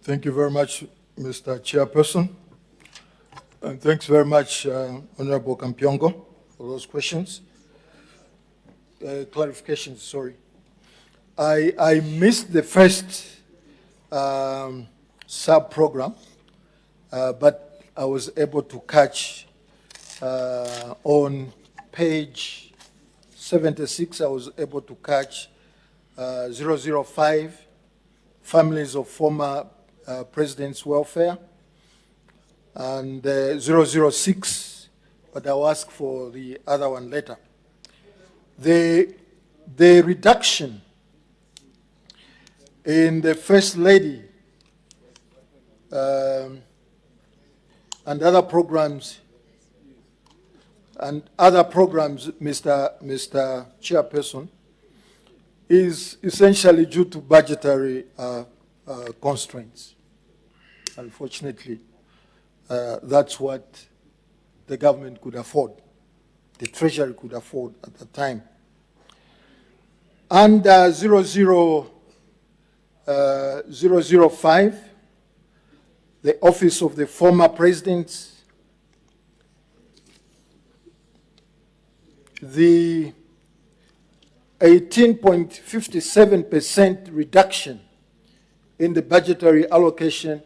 Thank you very much, Mr. Chairperson. And thanks very much, Honorable Kampiongo, for those questions. Clarifications, sorry. I missed the first sub-program, but I was able to catch on page 76, I was able to catch 005, families of former presidents' welfare, and 006, but I'll ask for the other one later. The reduction in the First Lady and other programs, Mr. Chairperson, is essentially due to budgetary constraints. Unfortunately, that's what the government could afford, the Treasury could afford at the time. Under 005, the Office of the Former President, the 18.57% reduction in the budgetary allocation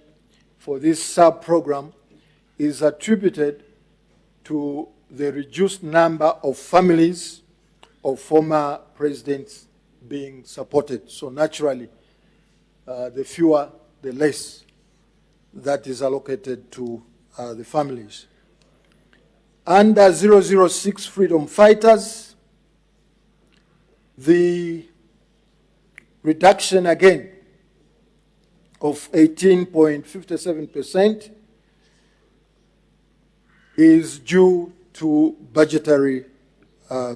for this sub-program is attributed to the reduced number of families of former presidents being supported. So naturally, the fewer, the less that is allocated to the families. Under 006 Freedom Fighters, the reduction again of 18.57% is due to budgetary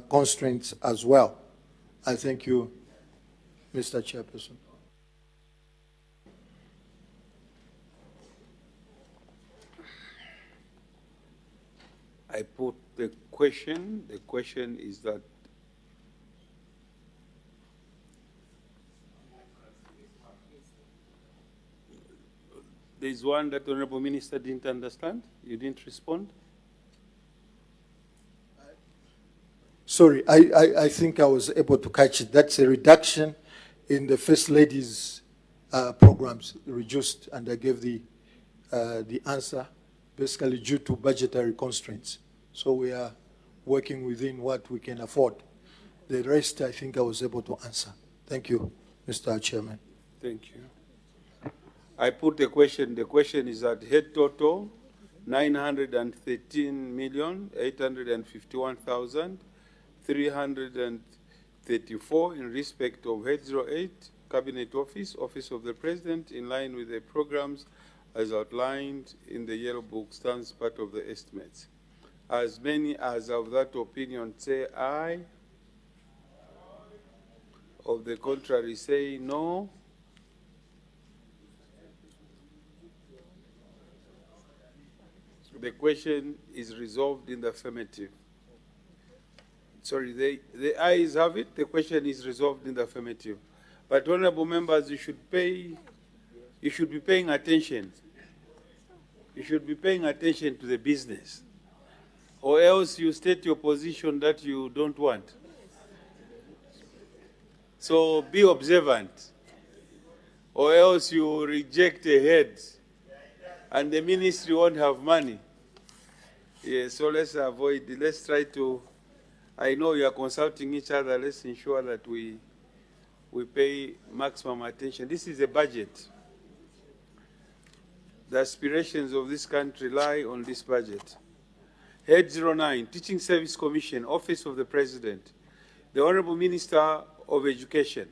constraints as well. I thank you, Mr. Chairperson. I put the question. The question is that there's one that the Honorable Minister didn't understand. You didn't respond? Sorry, I think I was able to catch it. That's a reduction in the First Lady's programs, reduced, and I gave the answer, basically due to budgetary constraints. So we are working within what we can afford. The rest, I think I was able to answer. Thank you, Mr. Chairman. Thank you. I put the question. The question is that head total 913,851,334 in respect of head 08, Cabinet Office, Office of the President, in line with the programs as outlined in the Yellow Book, stands part of the estimates. As many as of that opinion say aye. Of the contrary say no. The question is resolved in the affirmative. Sorry, the ayes have it. The question is resolved in the affirmative. But honorable members, you should be paying attention. You should be paying attention to the business, or else you state your position that you don't want. So be observant, or else you reject a head, and the ministry won't have money. Yeah, so let's avoid, let's try to, I know you are consulting each other, let's ensure that we pay maximum attention. This is a budget. The aspirations of this country lie on this budget. Head 09, Teaching Service Commission, Office of the President. The Honorable Minister of Education.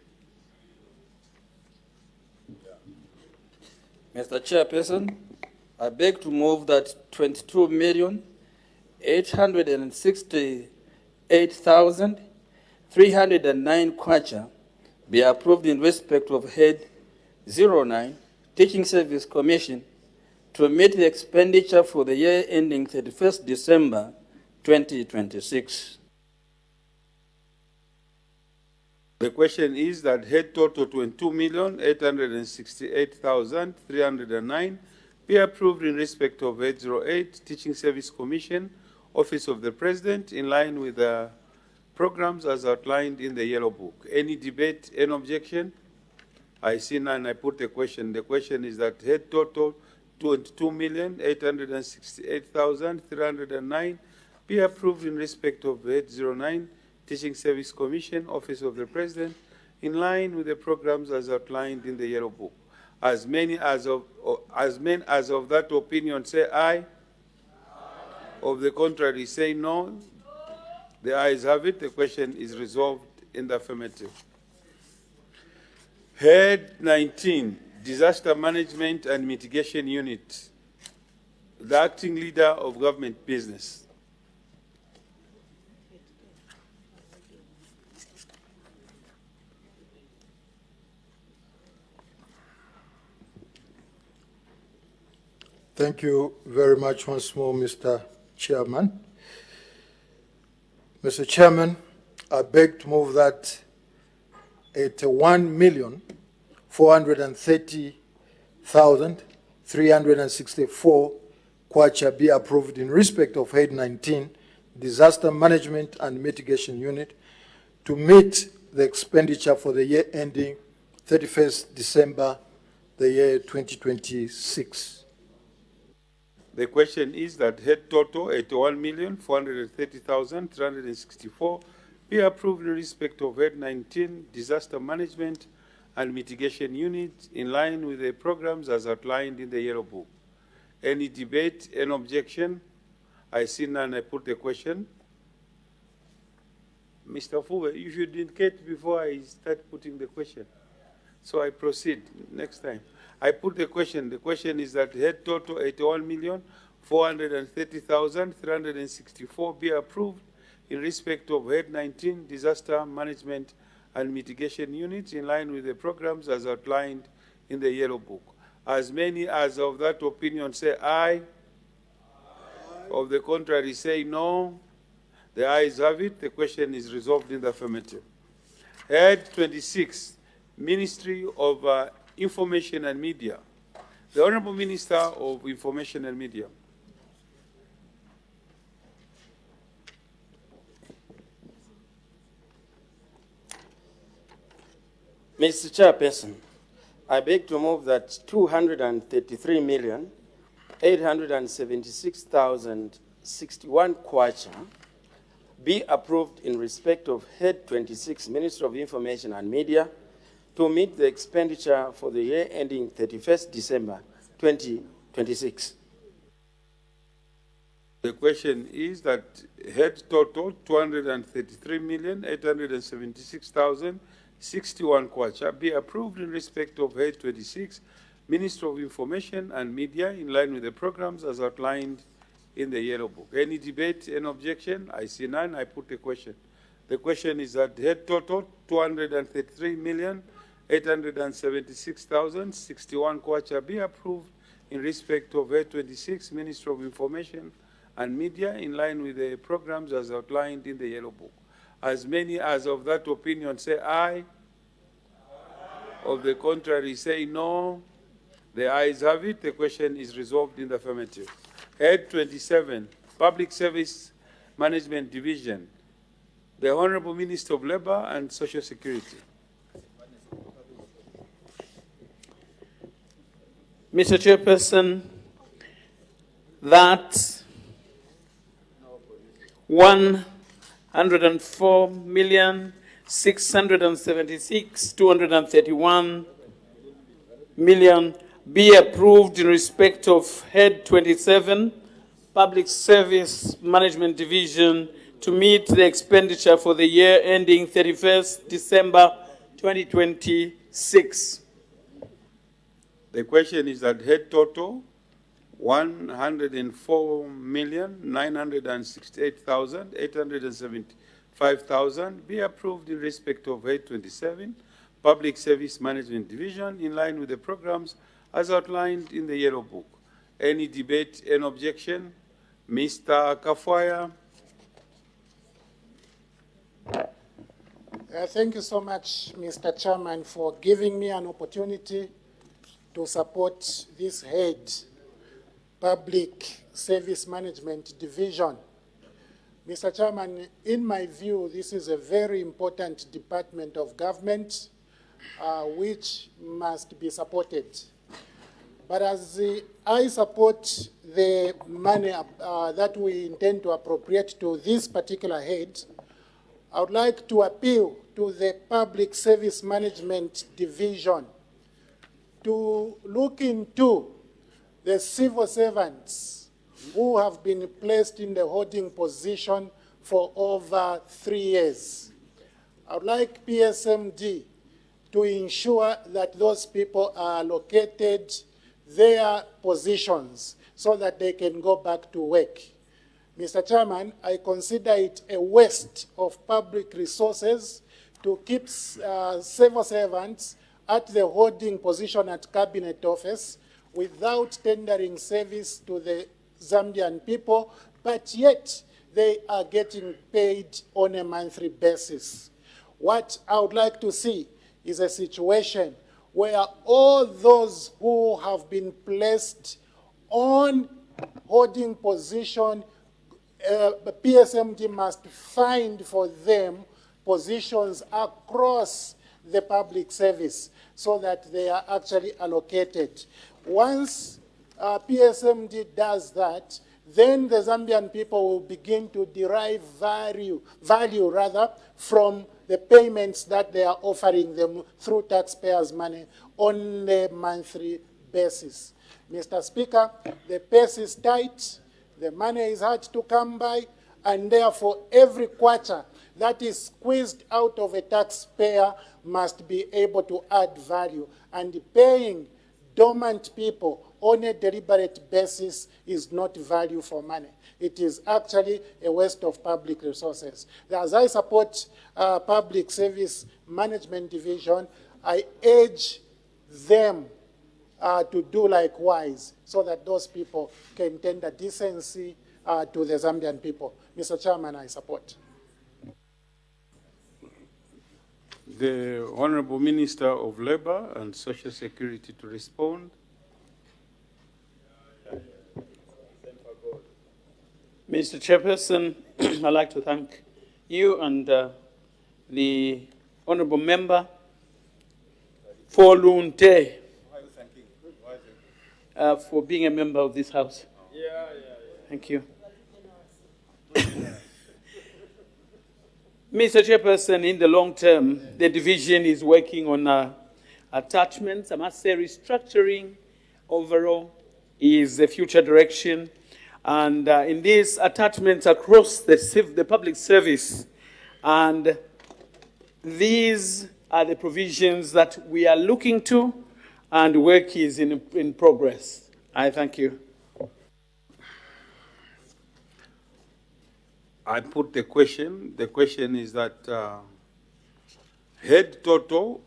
Mr. Chairperson, I beg to move that 22,868,309 kwacha be approved in respect of Head 09, Teaching Service Commission, to meet the expenditure for the year ending 31st December 2026. The question is that head total 22,868,309 be approved in respect of Head 08, Teaching Service Commission, Office of the President, in line with the programs as outlined in the Yellow Book. Any debate, any objection? I see none. I put the question. The question is that head total 22,868,309 be approved in respect of Head 09, Teaching Service Commission, Office of the President, in line with the programs as outlined in the Yellow Book. As many as of that opinion say aye. Aye. Of the contrary say no. The ayes have it. The question is resolved in the affirmative. Head 19, Disaster Management and Mitigation Unit. The acting leader of government business. Thank you very much once more, Mr. Chairman. Mr. Chairman, I beg to move that 81,430,364 kwacha be approved in respect of Head 19, Disaster Management and Mitigation Unit, to meet the expenditure for the year ending 31st December, the year 2026. The question is that head total 81,430,364 be approved in respect of Head 19, Disaster Management and Mitigation Unit, in line with the programs as outlined in the Yellow Book. Any debate, any objection? I see none. I put the question. Mr. Fuwe, you should indicate before I start putting the question. So I proceed next time. I put the question. The question is that head total 81,430,364 be approved in respect of Head 19, Disaster Management and Mitigation Units, in line with the programs as outlined in the Yellow Book. As many as of that opinion say aye. Aye. Of the contrary say no. The ayes have it. The question is resolved in the affirmative. Head 26, Ministry of Information and Media. The Honorable Minister of Information and Media. Mr. Chairperson, I beg to move that 233,876,061 kwacha be approved in respect of Head 26, Ministry of Information and Media, to meet the expenditure for the year ending 31st December 2026. The question is that head total 233,876,061 kwacha be approved in respect of Head 26, Ministry of Information and Media, in line with the programs as outlined in the Yellow Book. Any debate, any objection? I see none. I put the question. The question is that head total 233,876,061 kwacha be approved in respect of Head 26, Ministry of Information and Media, in line with the programs as outlined in the Yellow Book. As many as of that opinion say aye. Of the contrary say no. The ayes have it. The question is resolved in the affirmative. Head 27, Public Service Management Division. The Honorable Minister of Labor and Social Security. Mr. Chairperson, that 104,676,231 million be approved in respect of Head 27, Public Service Management Division, to meet the expenditure for the year ending 31st December 2026. The question is that head total 104,968,875,000 be approved in respect of Head 27, Public Service Management Division, in line with the programs as outlined in the Yellow Book. Any debate, any objection? Mr. Kafwaya. Thank you so much, Mr. Chairman, for giving me an opportunity to support this head, Public Service Management Division. Mr. Chairman, in my view, this is a very important department of government which must be supported. But as I support the money that we intend to appropriate to this particular head, I would like to appeal to the Public Service Management Division to look into the civil servants who have been placed in the holding position for over 3 years. I would like PSMD to ensure that those people are allocated their positions so that they can go back to work. Mr. Chairman, I consider it a waste of public resources to keep civil servants at the holding position at Cabinet Office without tendering service to the Zambian people, but yet they are getting paid on a monthly basis. What I would like to see is a situation where all those who have been placed on holding position, PSMD must find for them positions across the public service so that they are actually allocated. Once PSMD does that, then the Zambian people will begin to derive value from the payments that they are offering them through taxpayers' money on a monthly basis. Mr. Speaker, the pace is tight, the money is hard to come by, and therefore every quarter that is squeezed out of a taxpayer must be able to add value. And paying dormant people on a deliberate basis is not value for money. It is actually a waste of public resources. As I support Public Service Management Division, I urge them to do likewise so that those people can tender decency to the Zambian people. Mr. Chairman, I support. The Honorable Minister of Labor and Social Security to respond. Mr. Chairperson, I'd like to thank you and the Honorable Member for Lunte for being a member of this House. Thank you. Mr. Chairperson, in the long term, the division is working on attachments. I must say restructuring overall is the future direction. And in these attachments across the public service, and these are the provisions that we are looking to, and work is in progress. I thank you. I put the question. The question is that head total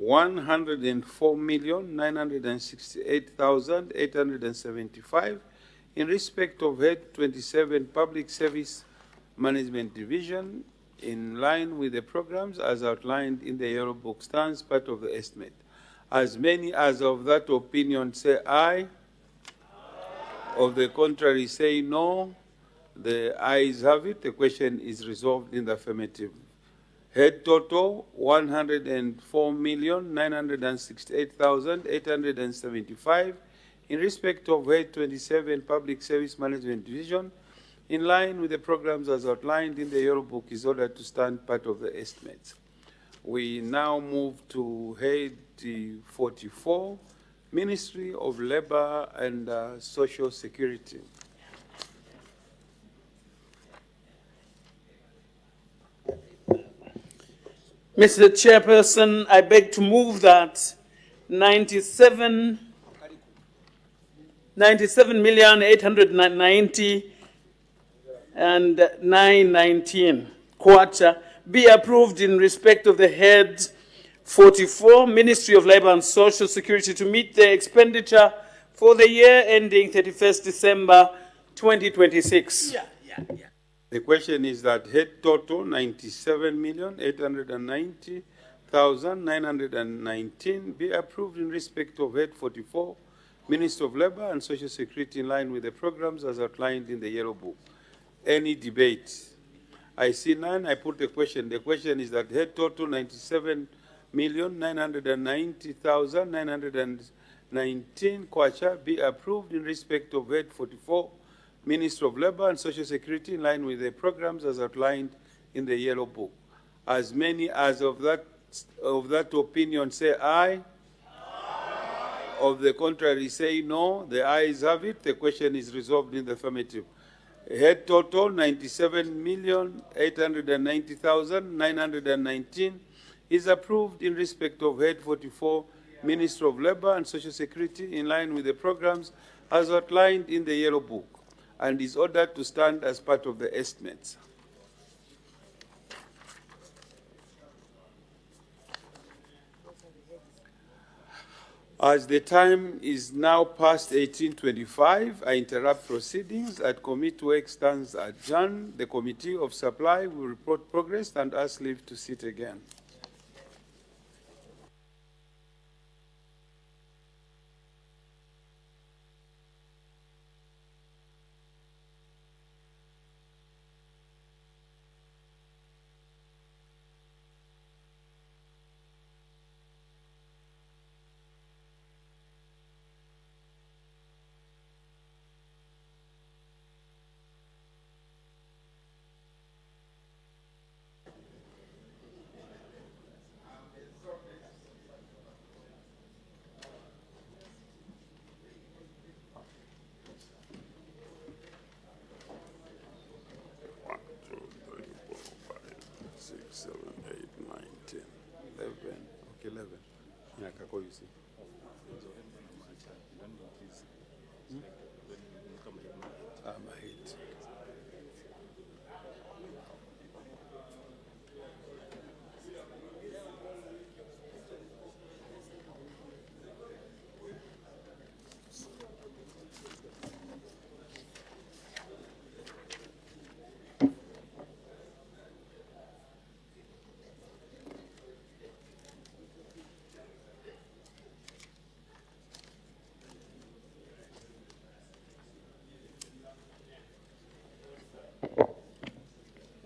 104,968,875 in respect of Head 27 Public Service Management Division, in line with the programs as outlined in the Yellow Book, stands part of the estimate. As many as of that opinion say aye. Of the contrary say no. The ayes have it. The question is resolved in the affirmative. Head total 104,968,875 in respect of Head 27 Public Service Management Division, in line with the programs as outlined in the Yellow Book, is ordered to stand part of the estimates. We now move to Head 44, Ministry of Labor and Social Security. Mr. Chairperson, I beg to move that 97,890 and 919 kwacha be approved in respect of the Head 44, Ministry of Labor and Social Security, to meet the expenditure for the year ending 31st December 2026. The question is that head total 97,890,919 be approved in respect of Head 44, Ministry of Labor and Social Security, in line with the programs as outlined in the Yellow Book. Any debate? I see none. I put the question. The question is that head total 97,990,919 kwacha be approved in respect of Head 44, Ministry of Labor and Social Security, in line with the programs as outlined in the Yellow Book. As many as of that opinion say aye. Of the contrary say no. The ayes have it. The question is resolved in the affirmative. Head total 97,890,919 is approved in respect of Head 44, Ministry of Labor and Social Security, in line with the programs as outlined in the Yellow Book, and is ordered to stand as part of the estimates. As the time is now past 18:25, I interrupt proceedings. At committee work stands adjourned. The Committee of Supply will report progress and ask leave to sit again.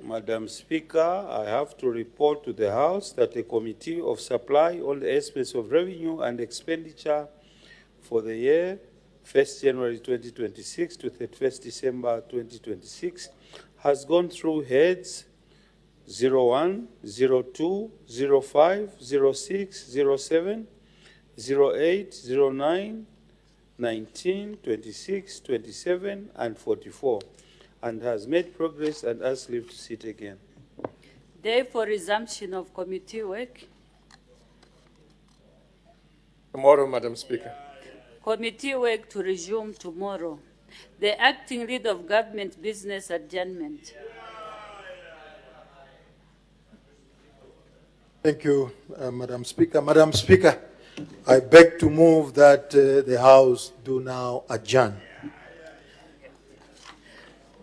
Madam Speaker, I have to report to the House that the Committee of Supply on the estimates of revenue and expenditure for the year 1st January 2026 to 31st December 2026 has gone through heads 01, 02, 05, 06, 07, 08, 09, 19, 26, 27, and 44, and has made progress and asked leave to sit again. Day for resumption of committee work. Tomorrow, Madam Speaker. Committee work to resume tomorrow. The acting lead of government business adjournment. Thank you, Madam Speaker. Madam Speaker, I beg to move that the House do now adjourn.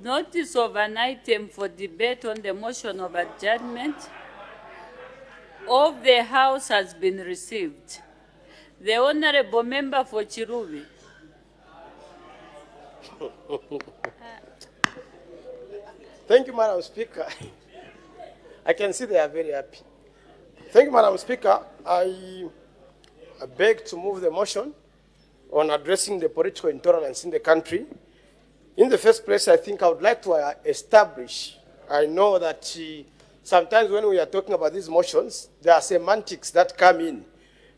Notice of an item for debate on the motion of adjournment of the House has been received. The Honorable Member for Chirubi. Thank you, Madam Speaker. I can see they are very happy. Thank you, Madam Speaker. I beg to move the motion on addressing the political intolerance in the country. In the first place, I think I would like to establish, I know that sometimes when we are talking about these motions, there are semantics that come in.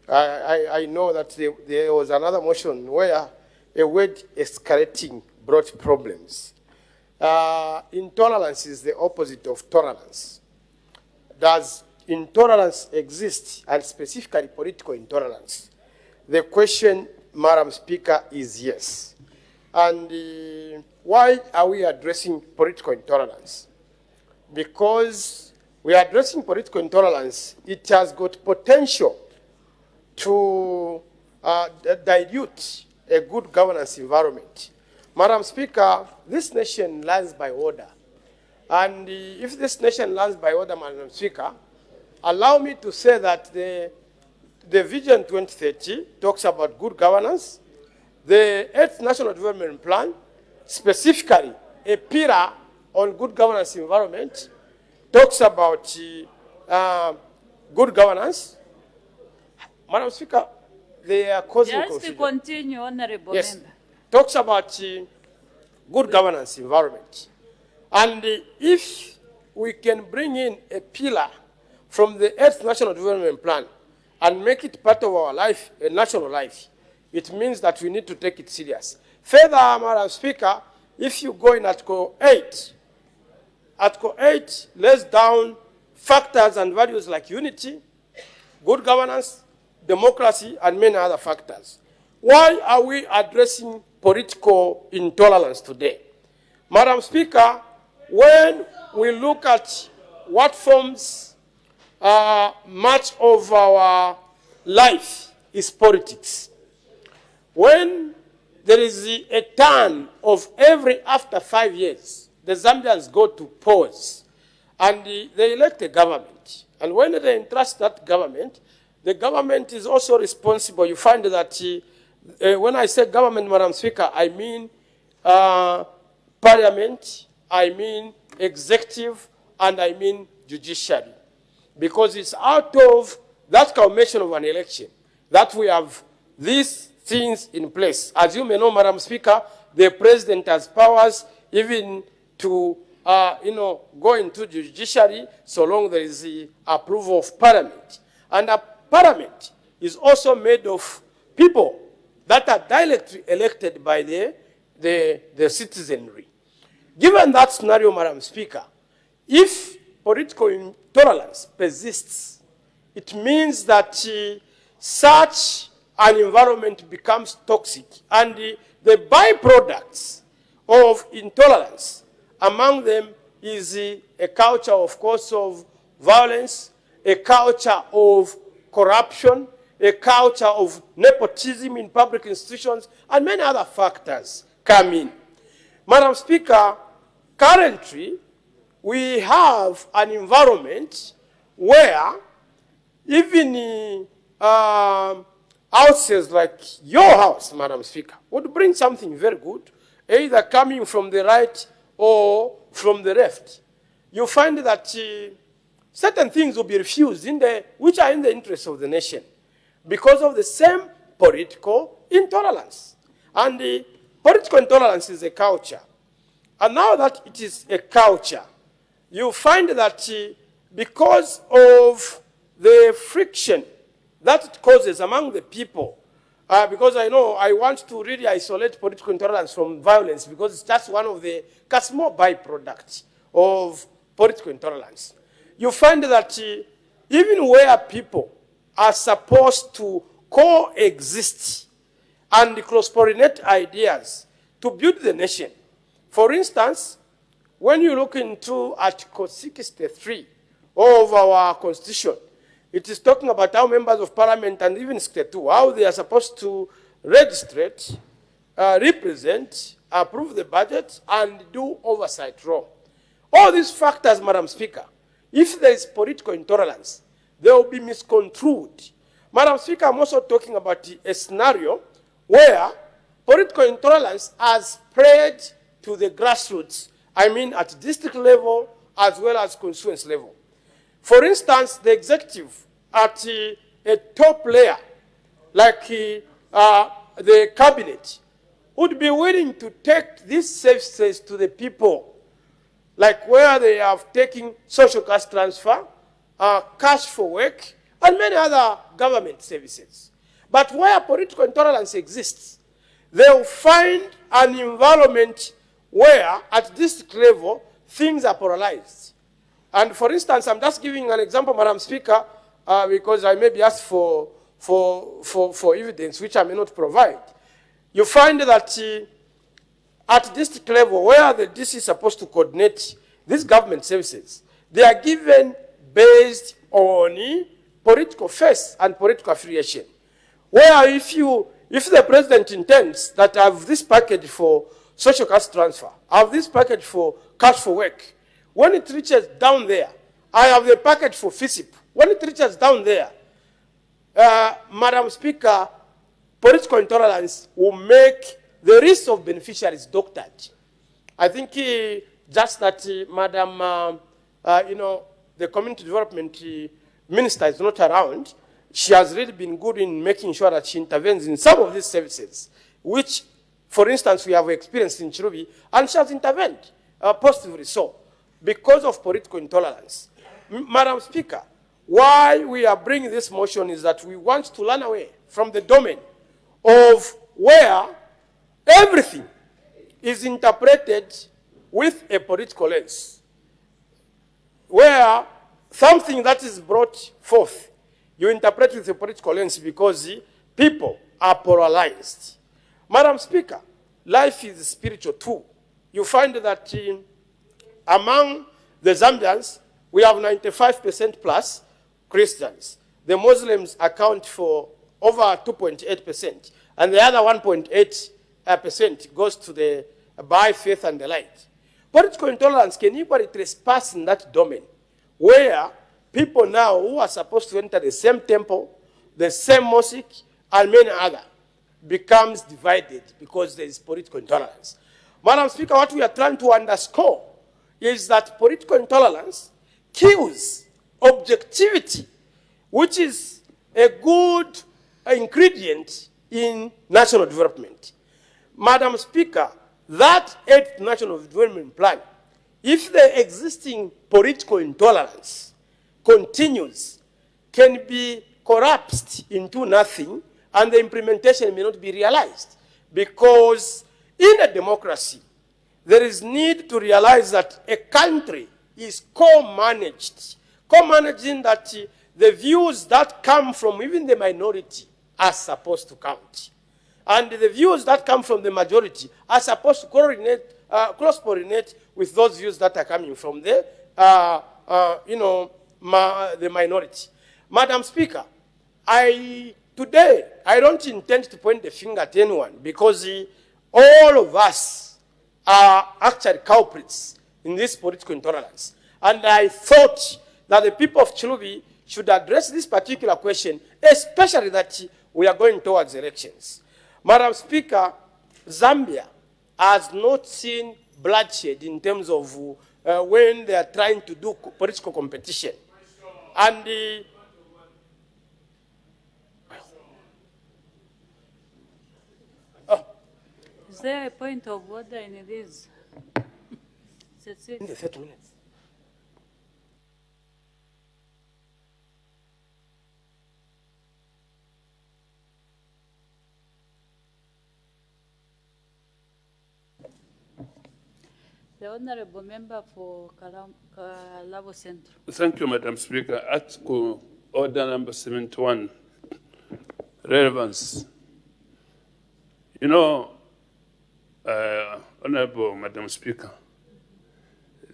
I know that there was another motion where a word escalating brought problems. Intolerance is the opposite of tolerance. Does intolerance exist, and specifically political intolerance? The question, Madam Speaker, is yes. And why are we addressing political intolerance? Because we are addressing political intolerance, it has got potential to dilute a good governance environment. Madam Speaker, this nation lands by order. And if this nation lands by order, Madam Speaker, allow me to say that the Vision 2030 talks about good governance. The 8th National Development Plan, specifically a pillar on good governance environment, talks about good governance. Madam Speaker, they are causing confusion. Just to continue, Honorable Yes, Member. talks about good governance environment. And if we can bring in a pillar from the 8th National Development Plan and make it part of our life, a national life, it means that we need to take it serious. Further, Madam Speaker, if you go in Article 8, Article 8 lays down factors and values like unity, good governance, democracy, and many other factors. Why are we addressing political intolerance today? Madam Speaker, when we look at what forms much of our life is politics, when there is a turn of every after 5 years, the Zambians go to polls and they elect a government. And when they entrust that government, the government is also responsible. You find that when I say government, Madam Speaker, I mean parliament, I mean executive, and I mean judiciary. Because it's out of that culmination of an election that we have these things in place. As you may know, Madam Speaker, the president has powers even to go into judiciary so long there is the approval of parliament. And a parliament is also made of people that are directly elected by the citizenry. Given that scenario, Madam Speaker, if political intolerance persists, it means that such an environment becomes toxic, and the byproducts of intolerance, among them is a culture, of course, of violence, a culture of corruption, a culture of nepotism in public institutions, and many other factors come in. Madam Speaker, currently, we have an environment where even houses like your house, Madam Speaker, would bring something very good, either coming from the right or from the left. You find that certain things will be refused which are in the interest of the nation because of the same political intolerance. And the political intolerance is a culture. And now that it is a culture, you find that because of the friction that it causes among the people, because I know I want to really isolate political intolerance from violence because it's just one of the small byproducts of political intolerance. You find that even where people are supposed to coexist and cross-pollinate ideas to build the nation. For instance, when you look into Article 63 of our Constitution, It is talking about how members of parliament and even state two, how they are supposed to registrate, represent, approve the budget, and do oversight role. All these factors, Madam Speaker, if there is political intolerance, they will be misconstrued. Madam Speaker, I'm also talking about a scenario where political intolerance has spread to the grassroots, I mean at district level as well as constituency level. For instance, the executive at a top layer, like the cabinet, would be willing to take these services to the people, like where they have taken social cash transfer, cash for work, and many other government services. But where political intolerance exists, they will find an environment where, at district level, things are polarized. And for instance, I'm just giving an example, Madam Speaker, because I may be asked for evidence, which I may not provide. You find that at district level, where the DC is supposed to coordinate these government services, they are given based on political face and political affiliation. Where if the president intends that I have this package for social cash transfer, I have this package for cash for work, when it reaches down there, I have the package for FISIP. When it reaches down there, Madam Speaker, political intolerance will make the list of beneficiaries doctored. I think just that, Madam, the community development minister is not around. She has really been good in making sure that she intervenes in some of these services, which, for instance, we have experienced in Chirubi, and she has intervened positively so, because of political intolerance. Madam Speaker, why we are bringing this motion is that we want to run away from the domain of where everything is interpreted with a political lens, where something that is brought forth, you interpret with a political lens because people are polarized. Madam Speaker, life is spiritual too. You find that among the Zambians, we have 95% plus Christians. The Muslims account for over 2.8%, and the other 1.8% goes to the by faith and the like. Political intolerance can equally trespass in that domain, where people now who are supposed to enter the same temple, the same mosque, and many other, becomes divided because there is political intolerance. Madam Speaker, what we are trying to underscore is that political intolerance kills objectivity, which is a good ingredient in national development. Madam Speaker, that 8th National Development Plan, if the existing political intolerance continues, can be collapsed into nothing, and the implementation may not be realized. Because in a democracy, there is need to realize that a country is co-managed. Co-managing that the views that come from even the minority are supposed to count. And the views that come from the majority are supposed to cross-pollinate with those views that are coming from the, the minority. Madam Speaker, today, I don't intend to point the finger at anyone because all of us are actually culprits in this political intolerance. And I thought that the people of Chilubi should address this particular question, especially that we are going towards elections. Madam Speaker, Zambia has not seen bloodshed in terms of when they are trying to do political competition. And is there a point of order in this? That's it. In the 30 minutes. The Honorable Member for Kalabo Central. Thank you, Madam Speaker. Article Order number 71, relevance. You know, Honorable Madam Speaker,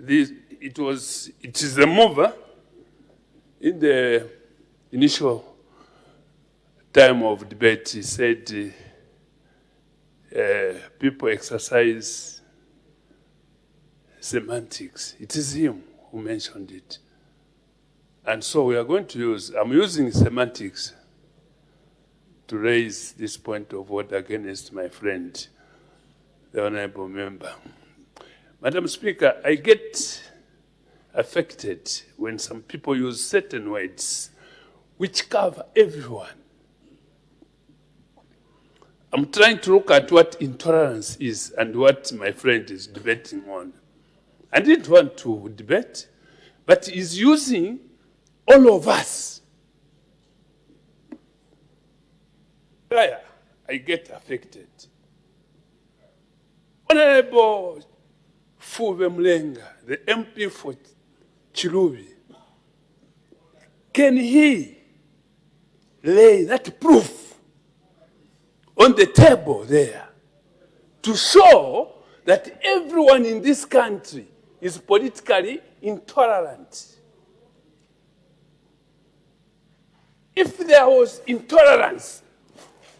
it is the mover in the initial time of debate, he said people exercise semantics. It is him who mentioned it. And so we are going to use, I'm using semantics to raise this point of order against my friend, the honorable member. Madam Speaker, I get affected when some people use certain words which cover everyone. I'm trying to look at what intolerance is and what my friend is debating on. I didn't want to debate, but he's using all of us. I get affected. Honorable Fuve Mlenga, the MP for Chilubi, can he lay that proof on the table there to show that everyone in this country is politically intolerant? If there was intolerance,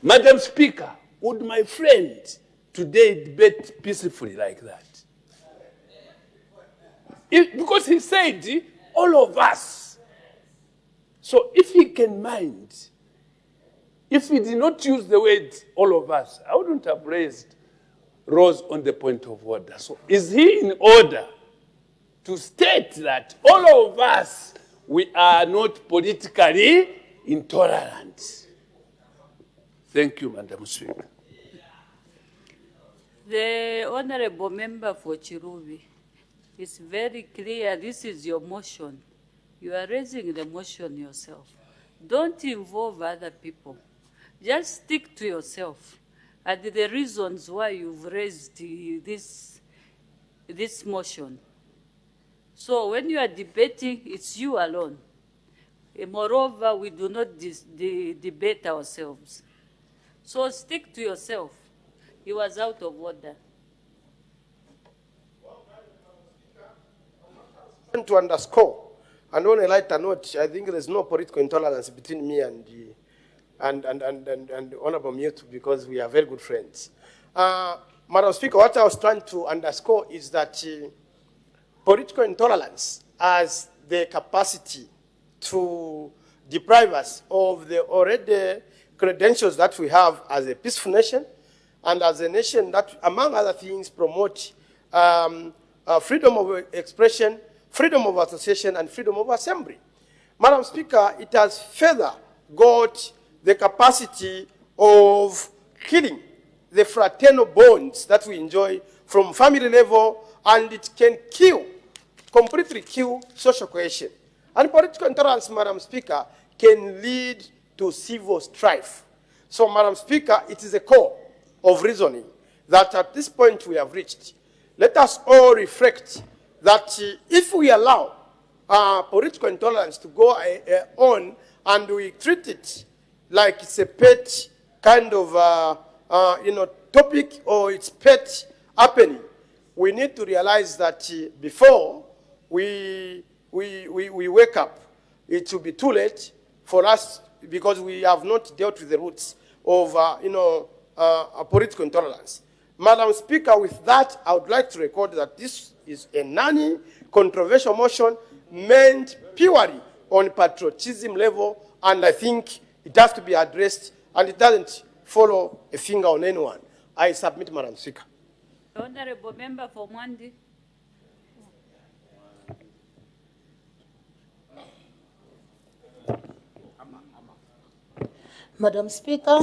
Madam Speaker, would my friend today debate peacefully like that? Because he said, all of us. So if he can mind, if he did not use the word all of us, I wouldn't have raised Rose on the point of order. So is he in order to state that all of us, we are not politically intolerant? Thank you, Madam Speaker. The honorable member for Chirubi, it's very clear this is your motion. You are raising the motion yourself. Don't involve other people. Just stick to yourself and the reasons why you've raised this motion. So when you are debating, it's you alone. Moreover, we do not debate ourselves. So stick to yourself. He was out of order. To underscore, and on a lighter note, I think there's no political intolerance between me and Honorable Mute because we are very good friends. Madam Speaker, what I was trying to underscore is that political intolerance has the capacity to deprive us of the already credentials that we have as a peaceful nation and as a nation that, among other things, promote freedom of expression, freedom of association, and freedom of assembly. Madam Speaker, it has further got the capacity of killing the fraternal bonds that we enjoy from family level, and it can completely kill social cohesion. And political intolerance, Madam Speaker, can lead to civil strife. So, Madam Speaker, it is a core of reasoning that at this point we have reached. Let us all reflect that if we allow political intolerance to go on and we treat it like it's a pet kind of topic or it's pet happening, we need to realize that before we wake up, it will be too late for us because we have not dealt with the roots of political intolerance. Madam Speaker, with that, I would like to record that this is a non-controversial motion meant purely on patriotism level, and I think it has to be addressed, and it doesn't follow a finger on anyone. I submit, Madam Speaker. Honorable member for Mwandi. Madam Speaker,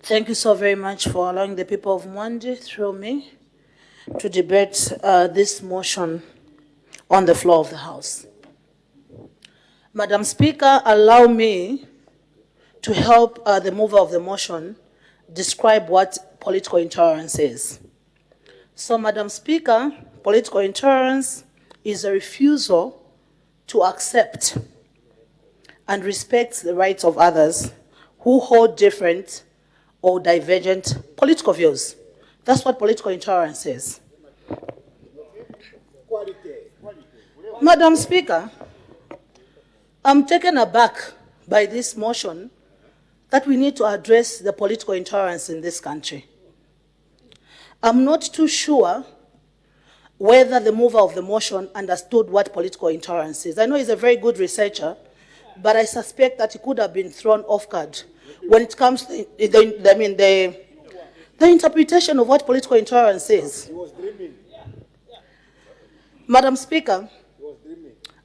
thank you so very much for allowing the people of Mwandi, through me, to debate this motion on the floor of the House. Madam Speaker, allow me to help the mover of the motion describe what political intolerance is. So, Madam Speaker, political intolerance is a refusal to accept and respect the rights of others who hold different or divergent political views. That's what political intolerance is. Madam Speaker, I'm taken aback by this motion that we need to address the political intolerance in this country. I'm not too sure whether the mover of the motion understood what political intolerance is. I know he's a very good researcher, but I suspect that he could have been thrown off guard when it comes to the interpretation of what political intolerance is. Madam Speaker,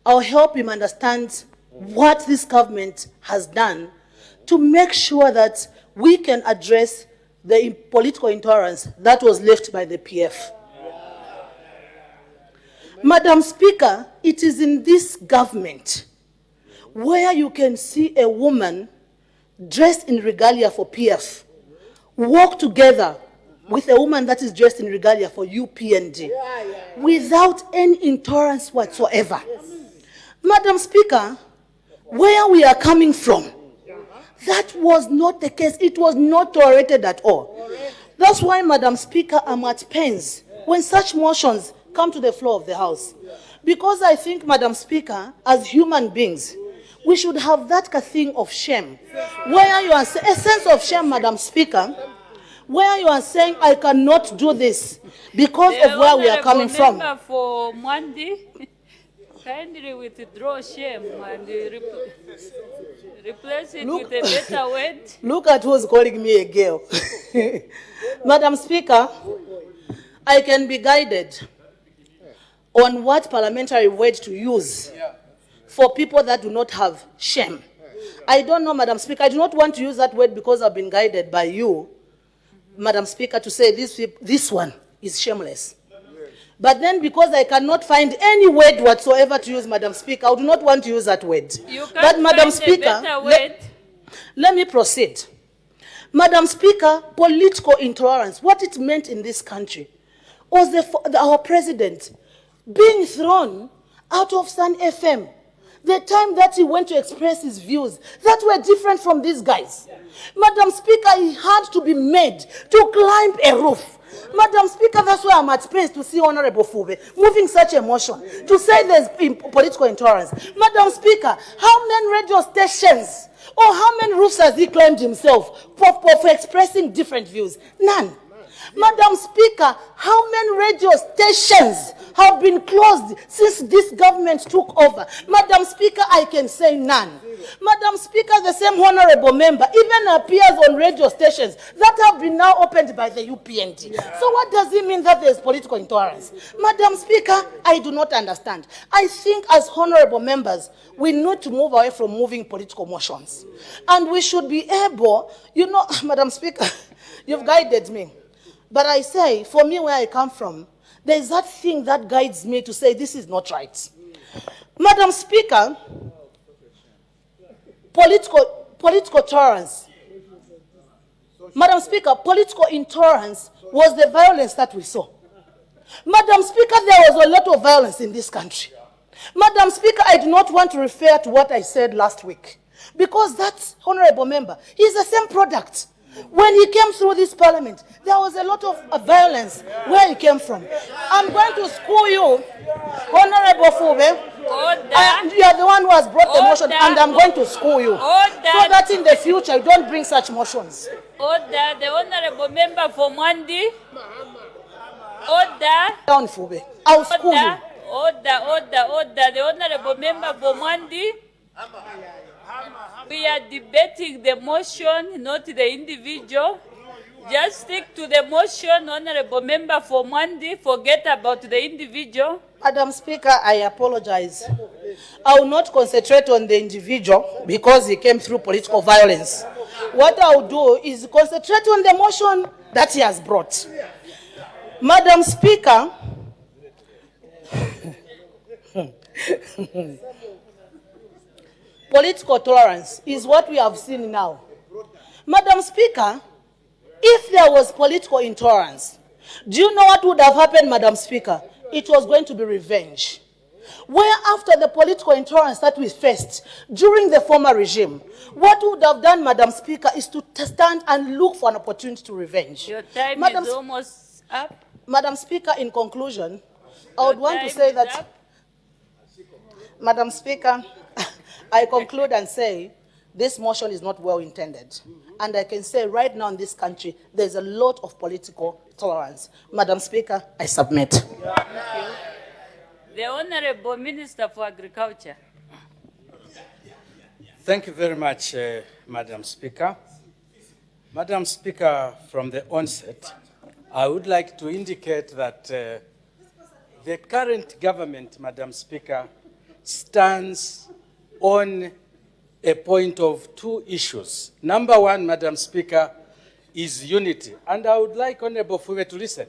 I'll help him understand what this government has done to make sure that we can address the political intolerance that was left by the PF. Madam Speaker, it is in this government where you can see a woman dressed in regalia for PF walk together with a woman that is dressed in regalia for UPND without any intolerance whatsoever. Madam Speaker, where we are coming from, that was not the case. It was not tolerated at all. That's why, Madam Speaker, I'm at pains when such motions come to the floor of the House. Because I think, Madam Speaker, as human beings, we should have that thing of shame. Where you are a sense of shame, Madam Speaker, where you are saying, I cannot do this because of where we are coming from. For Monday, kindly withdraw shame and replace it with a better word. Look at who's calling me a girl. Madam Speaker, I can be guided on what parliamentary word to use for people that do not have shame. I don't know, Madam Speaker. I do not want to use that word because I've been guided by you, Madam Speaker, to say this one is shameless. But then because I cannot find any word whatsoever to use, Madam Speaker, I do not want to use that word. But Madam Speaker, let me proceed. Madam Speaker, political intolerance, what it meant in this country was our president being thrown out of Sun FM. The time that he went to express his views that were different from these guys. Madam Speaker, he had to be made to climb a roof. Madam Speaker, that's why I'm at pains to see Honorable Fube moving such a motion to say there's political intolerance. Madam Speaker, how many radio stations or how many roofs has he climbed himself for expressing different views? None. Madam Speaker, how many radio stations have been closed since this government took over? Madam Speaker, I can say none. Madam Speaker, the same honorable member even appears on radio stations that have been now opened by the UPND. So what does it mean that there is political intolerance? Madam Speaker, I do not understand. I think as honorable members, we need to move away from moving political motions. And we should be able, Madam Speaker, you've guided me. But I say, for me, where I come from, there's that thing that guides me to say this is not right. Madam Speaker, political tolerance. Madam Speaker, political intolerance was the violence that we saw. Madam Speaker, there was a lot of violence in this country. Madam Speaker, I do not want to refer to what I said last week, because that honorable member, he's the same product. When he came through this parliament, there was a lot of violence where he came from. I'm going to school you, Honorable Fube. You are the one who has brought the motion, and I'm going to school you. So that in the future, you don't bring such motions. Order, the Honorable Member for Monday. Order. Down, Fube. I'll school you. Order. The Honorable Member for Monday. We are debating the motion, not the individual. Just stick to the motion, Honorable Member for Monday. Forget about the individual. Madam Speaker, I apologize. I will not concentrate on the individual because he came through political violence. What I will do is concentrate on the motion that he has brought. Madam Speaker, political tolerance is what we have seen now. Madam Speaker, if there was political intolerance, do you know what would have happened, Madam Speaker? It was going to be revenge. Where after the political intolerance that we faced during the former regime, what we would have done, Madam Speaker, is to stand and look for an opportunity to revenge. Your time is almost up. Madam Speaker, in conclusion, I would want to say that, Madam Speaker, I conclude and say, this motion is not well intended. And I can say right now in this country, there's a lot of political tolerance. Madam Speaker, I submit. Thank you. The Honorable Minister for Agriculture. Thank you very much, Madam Speaker. Madam Speaker, from the onset, I would like to indicate that the current government, Madam Speaker, stands on a point of two issues. Number one, Madam Speaker, is unity. And I would like Honorable Fuwe to listen,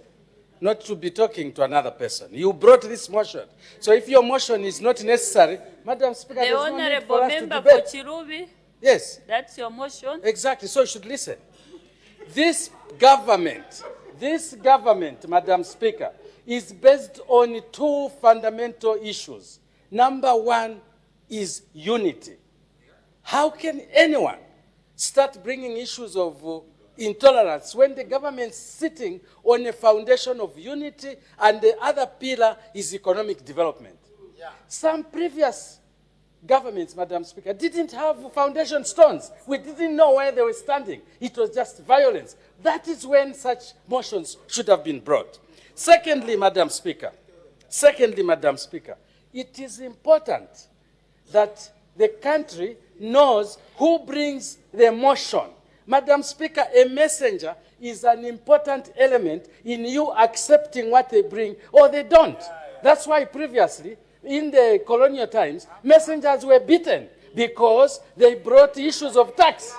not to be talking to another person. You brought this motion. So if your motion is not necessary, Madam Speaker, The there's no need Honorable for us to Member for debate. Chirubi. Yes. That's your motion? Exactly, so you should listen. This government, Madam Speaker, is based on two fundamental issues. Number one is unity. How can anyone start bringing issues of intolerance when the government is sitting on a foundation of unity and the other pillar is economic development? Yeah. Some previous governments, Madam Speaker, didn't have foundation stones. We didn't know where they were standing. It was just violence. That is when such motions should have been brought. Secondly, Madam Speaker, it is important that the country knows who brings the motion. Madam Speaker, a messenger is an important element in you accepting what they bring or they don't. That's why previously, in the colonial times, messengers were beaten because they brought issues of tax.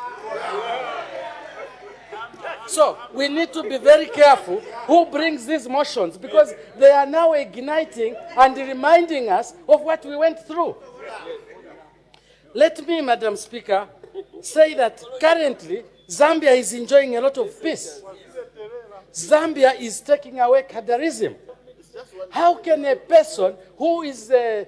So we need to be very careful who brings these motions because they are now igniting and reminding us of what we went through. Let me, Madam Speaker, say that currently Zambia is enjoying a lot of peace. Zambia is taking away cadarism. How can a person who is a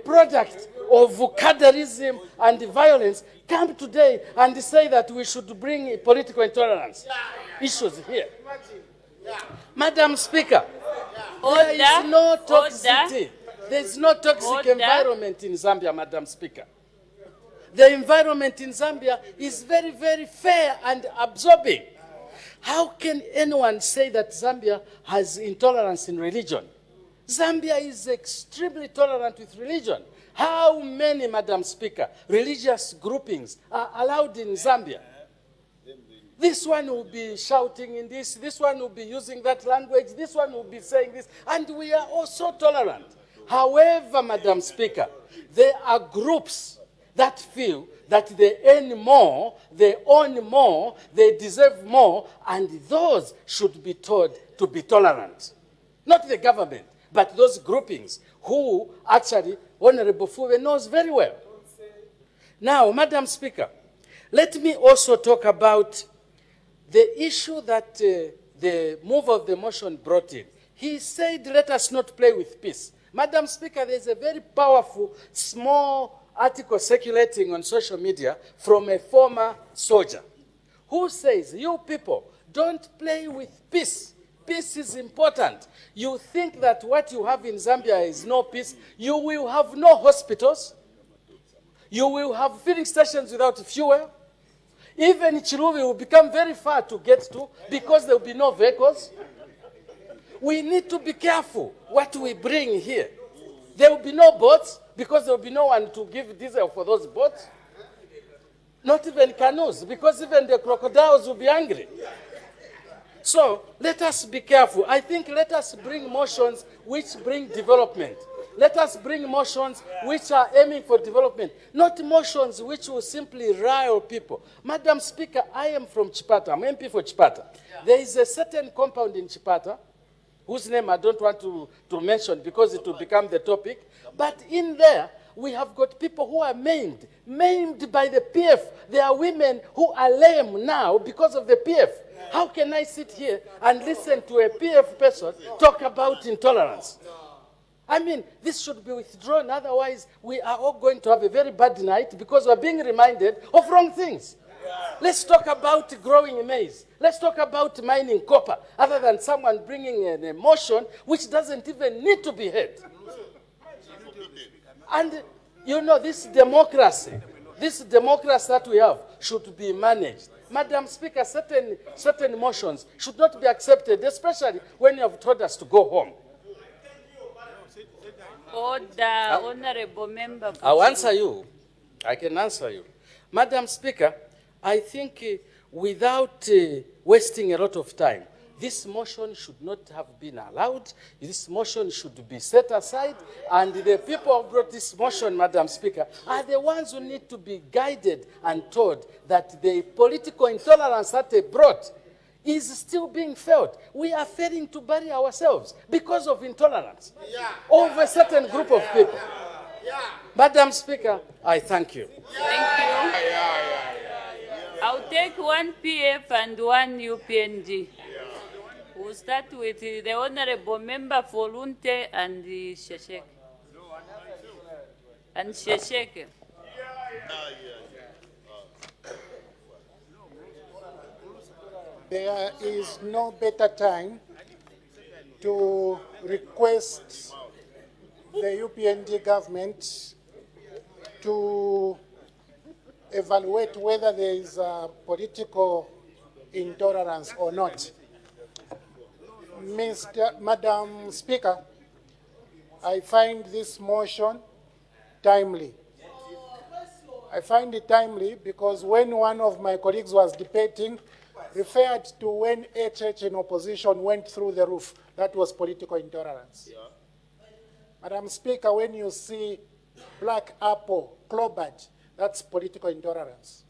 product of cadarism and violence come today and say that we should bring political intolerance issues here? Madam Speaker, there is no toxicity. There is no toxic environment in Zambia, Madam Speaker. The environment in Zambia is very, very fair and absorbing. How can anyone say that Zambia has intolerance in religion? Zambia is extremely tolerant with religion. How many, Madam Speaker, religious groupings are allowed in Zambia? This one will be shouting in this one will be using that language, this one will be saying this, and we are also tolerant. However, Madam Speaker, there are groups that feel that they earn more, they own more, they deserve more, and those should be told to be tolerant. Not the government, but those groupings who actually Honorable Fuwe knows very well. Now, Madam Speaker, let me also talk about the issue that the mover of the motion brought in. He said, let us not play with peace. Madam Speaker, there's a very powerful, small article circulating on social media from a former soldier who says, you people, don't play with peace. Peace is important. You think that what you have in Zambia is no peace. You will have no hospitals. You will have filling stations without fuel. Even Chiruvi will become very far to get to because there will be no vehicles. We need to be careful what we bring here. There will be no boats because there will be no one to give diesel for those boats. Not even canoes, because even the crocodiles will be angry. So let us be careful. I think let us bring motions which bring development. Let us bring motions which are aiming for development, not motions which will simply rile people. Madam Speaker, I am from Chipata. I'm MP for Chipata. There is a certain compound in Chipata whose name I don't want to mention because it will become the topic. But in there, we have got people who are maimed by the PF. There are women who are lame now because of the PF. How can I sit here and listen to a PF person talk about intolerance? I mean, this should be withdrawn. Otherwise, we are all going to have a very bad night because we're being reminded of wrong things. Let's talk about growing maize. Let's talk about mining copper, other than someone bringing an emotion which doesn't even need to be heard. And You know, this democracy that we have should be managed. Madam Speaker, certain motions should not be accepted, especially when you have told us to go home. Order, honorable member. I'll answer you. I can answer you. Madam Speaker, I think without wasting a lot of time, this motion should not have been allowed. This motion should be set aside. And the people who brought this motion, Madam Speaker, are the ones who need to be guided and told that the political intolerance that they brought is still being felt. We are failing to bury ourselves because of intolerance of a certain group of people. Madam Speaker, I thank you. Thank you. I'll take one PF and one UPNG. We'll start with the Honorable Member for Lunte and the Shesheke. And Shesheke. There is no better time to request the UPND government to evaluate whether there is political intolerance or not. Madam Speaker, I find this motion timely. I find it timely because when one of my colleagues was debating, referred to when HH in opposition went through the roof, that was political intolerance. Yeah. Madam Speaker, when you see Black Apple clobbered, that's political intolerance.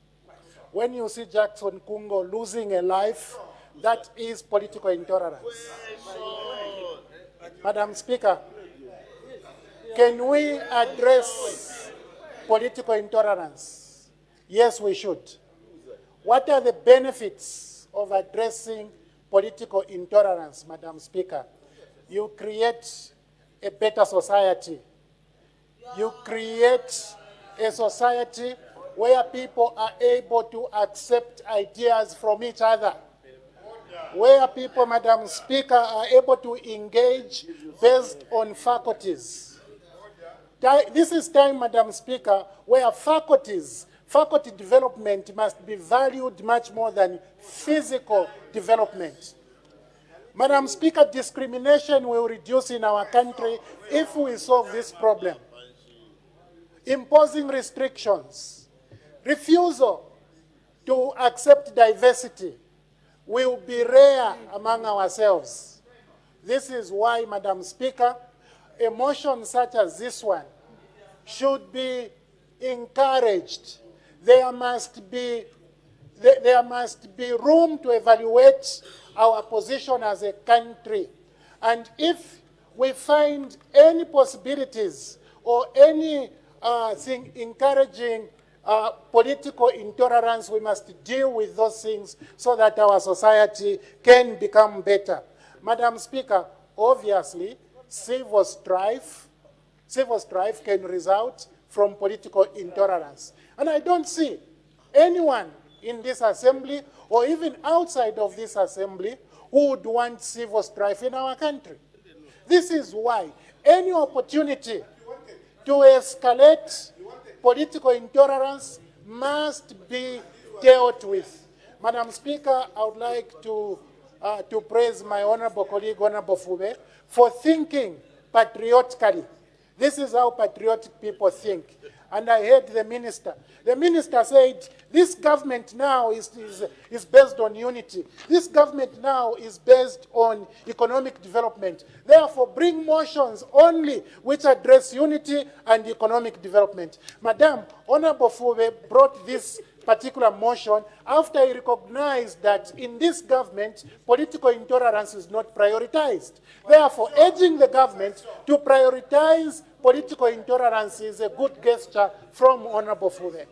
When you see Jackson Kungo losing a life, that is political intolerance. Madam Speaker, can we address political intolerance? Yes, we should. What are the benefits of addressing political intolerance, Madam Speaker? You create a better society. You create a society where people are able to accept ideas from each other. Where people, Madam Speaker, are able to engage based on faculties. This is time, Madam Speaker, where faculty development must be valued much more than physical development. Madam Speaker, discrimination will reduce in our country if we solve this problem. Imposing restrictions, refusal to accept diversity will be rare among ourselves. This is why, Madam Speaker, a motion such as this one should be encouraged. There must be room to evaluate our position as a country. And if we find any possibilities or any thing encouraging political intolerance, we must deal with those things so that our society can become better. Madam Speaker, obviously, civil strife can result from political intolerance. And I don't see anyone in this assembly or even outside of this assembly who would want civil strife in our country. This is why any opportunity to escalate political intolerance must be dealt with. Madam Speaker, I would like to praise my honorable colleague, Honorable Fube, for thinking patriotically. This is how patriotic people think. And I heard the minister. The minister said, this government now is based on unity. This government now is based on economic development. Therefore, bring motions only which address unity and economic development. Madam, Honorable Fube brought this particular motion after he recognized that in this government, political intolerance is not prioritized. Therefore, urging the government to prioritize political intolerance is a good gesture from Honorable Fube.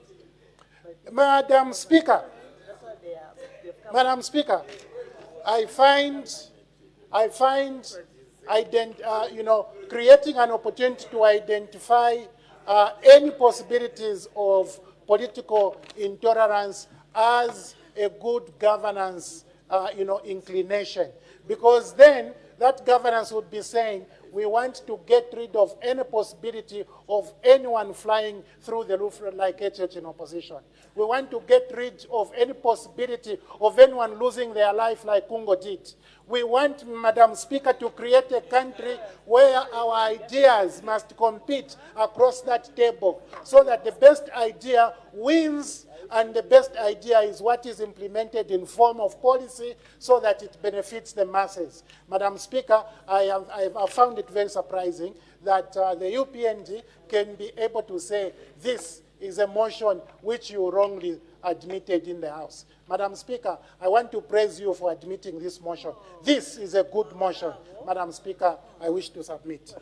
Madam Speaker, I find creating an opportunity to identify any possibilities of political intolerance as a good governance, inclination, because then that governance would be saying We want to get rid of any possibility of anyone flying through the roof like HH in opposition. We want to get rid of any possibility of anyone losing their life like Kungo did. We want, Madam Speaker, to create a country where our ideas must compete across that table so that the best idea wins, and the best idea is what is implemented in form of policy so that it benefits the masses. Madam Speaker, I have found it very surprising that the UPND can be able to say this is a motion which you wrongly admitted in the House. Madam Speaker, I want to praise you for admitting this motion. This is a good motion. Madam Speaker, I wish to submit.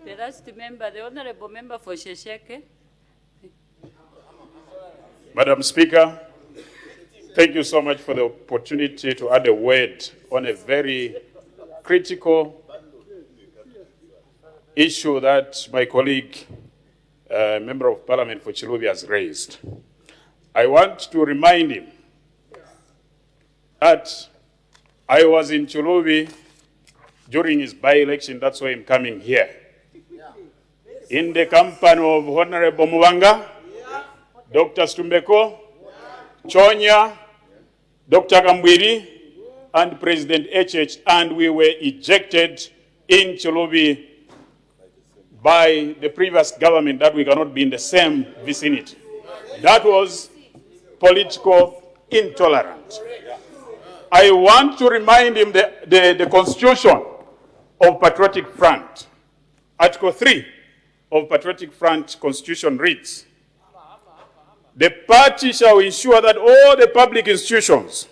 The last member, the Honorable Member for Shesheke. Madam Speaker, thank you so much for the opportunity to add a word on a very critical issue that my colleague, Member of Parliament for Chilubi, has raised. I want to remind him that I was in Chilubi during his by-election. That's why I'm coming here. In the company of Honorable Muwanga, Dr. Stumbeko, Chonya, Dr. Kambwiri, and President HH, and we were ejected in Chilubi by the previous government that we cannot be in the same vicinity. That was political intolerance. I want to remind him the Constitution of Patriotic Front. Article 3 of Patriotic Front Constitution reads, "The party shall ensure that all the public institutions,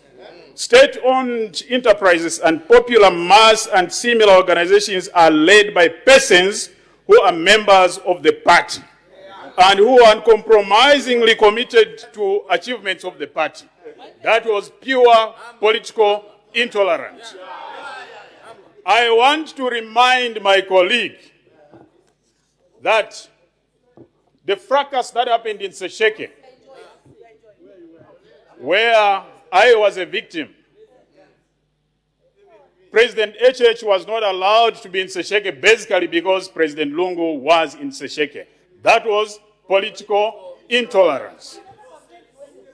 state-owned enterprises, and popular mass and similar organizations are led by persons who are members of the party and who are uncompromisingly committed to achievements of the party." That was pure political intolerance. I want to remind my colleague that the fracas that happened in Sesheke, where I was a victim, President HH was not allowed to be in Sesheke basically because President Lungu was in Sesheke. That was political intolerance.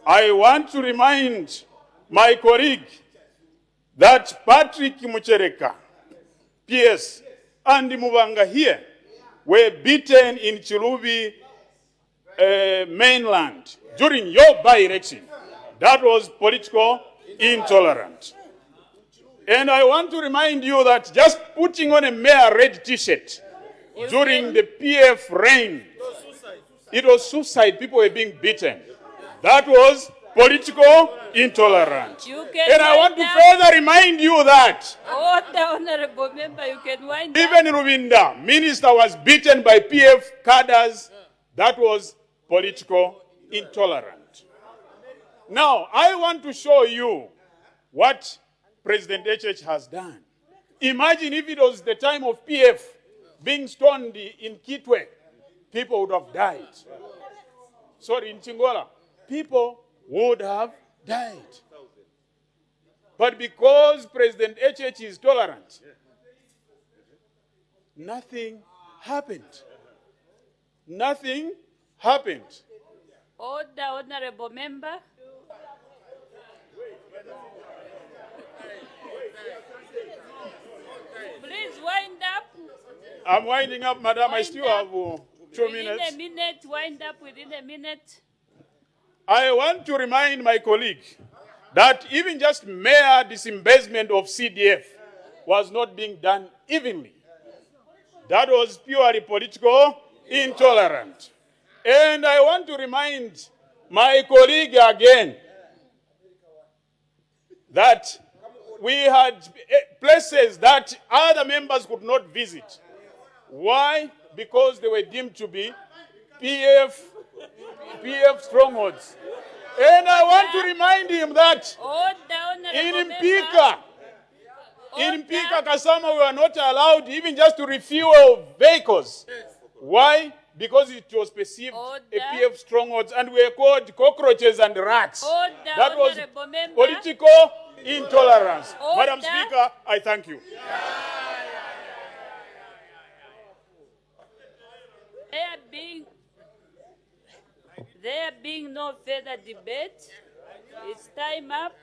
I want to remind my colleague that Patrick Muchereka, PS, and Muvanga here were beaten in Chilubi mainland during your by-election. That was political intolerance. And I want to remind you that just putting on a mere red t-shirt during the PF reign, it was suicide. People were being beaten. That was political intolerance. And I want to further remind you that Honorable Member, you can wind even Ruvinda, minister, was beaten by PF cadres. That was political intolerance. Now, I want to show you what President HH has done. Imagine if it was the time of PF being stoned in Kitwe, people would have died. Sorry, in Chingola, people would have died. But because President HH is tolerant, nothing happened. Nothing happened. Order, Honorable Member. Please wind up. I'm winding up, Madam. I still have 2 minutes. Within a minute, wind up within a minute. I want to remind my colleague that even just mere disbursement of CDF was not being done evenly. That was purely political intolerance. And I want to remind my colleague again that we had places that other members could not visit. Why? Because they were deemed to be PF strongholds. And I want to remind him that in Mpika, Kasama, we were not allowed even just to refuel vehicles. Why? Because it was perceived a PF strongholds and we were called cockroaches and rats. That was political intolerance. Madam Speaker, I thank you. being no further debate, it's time up.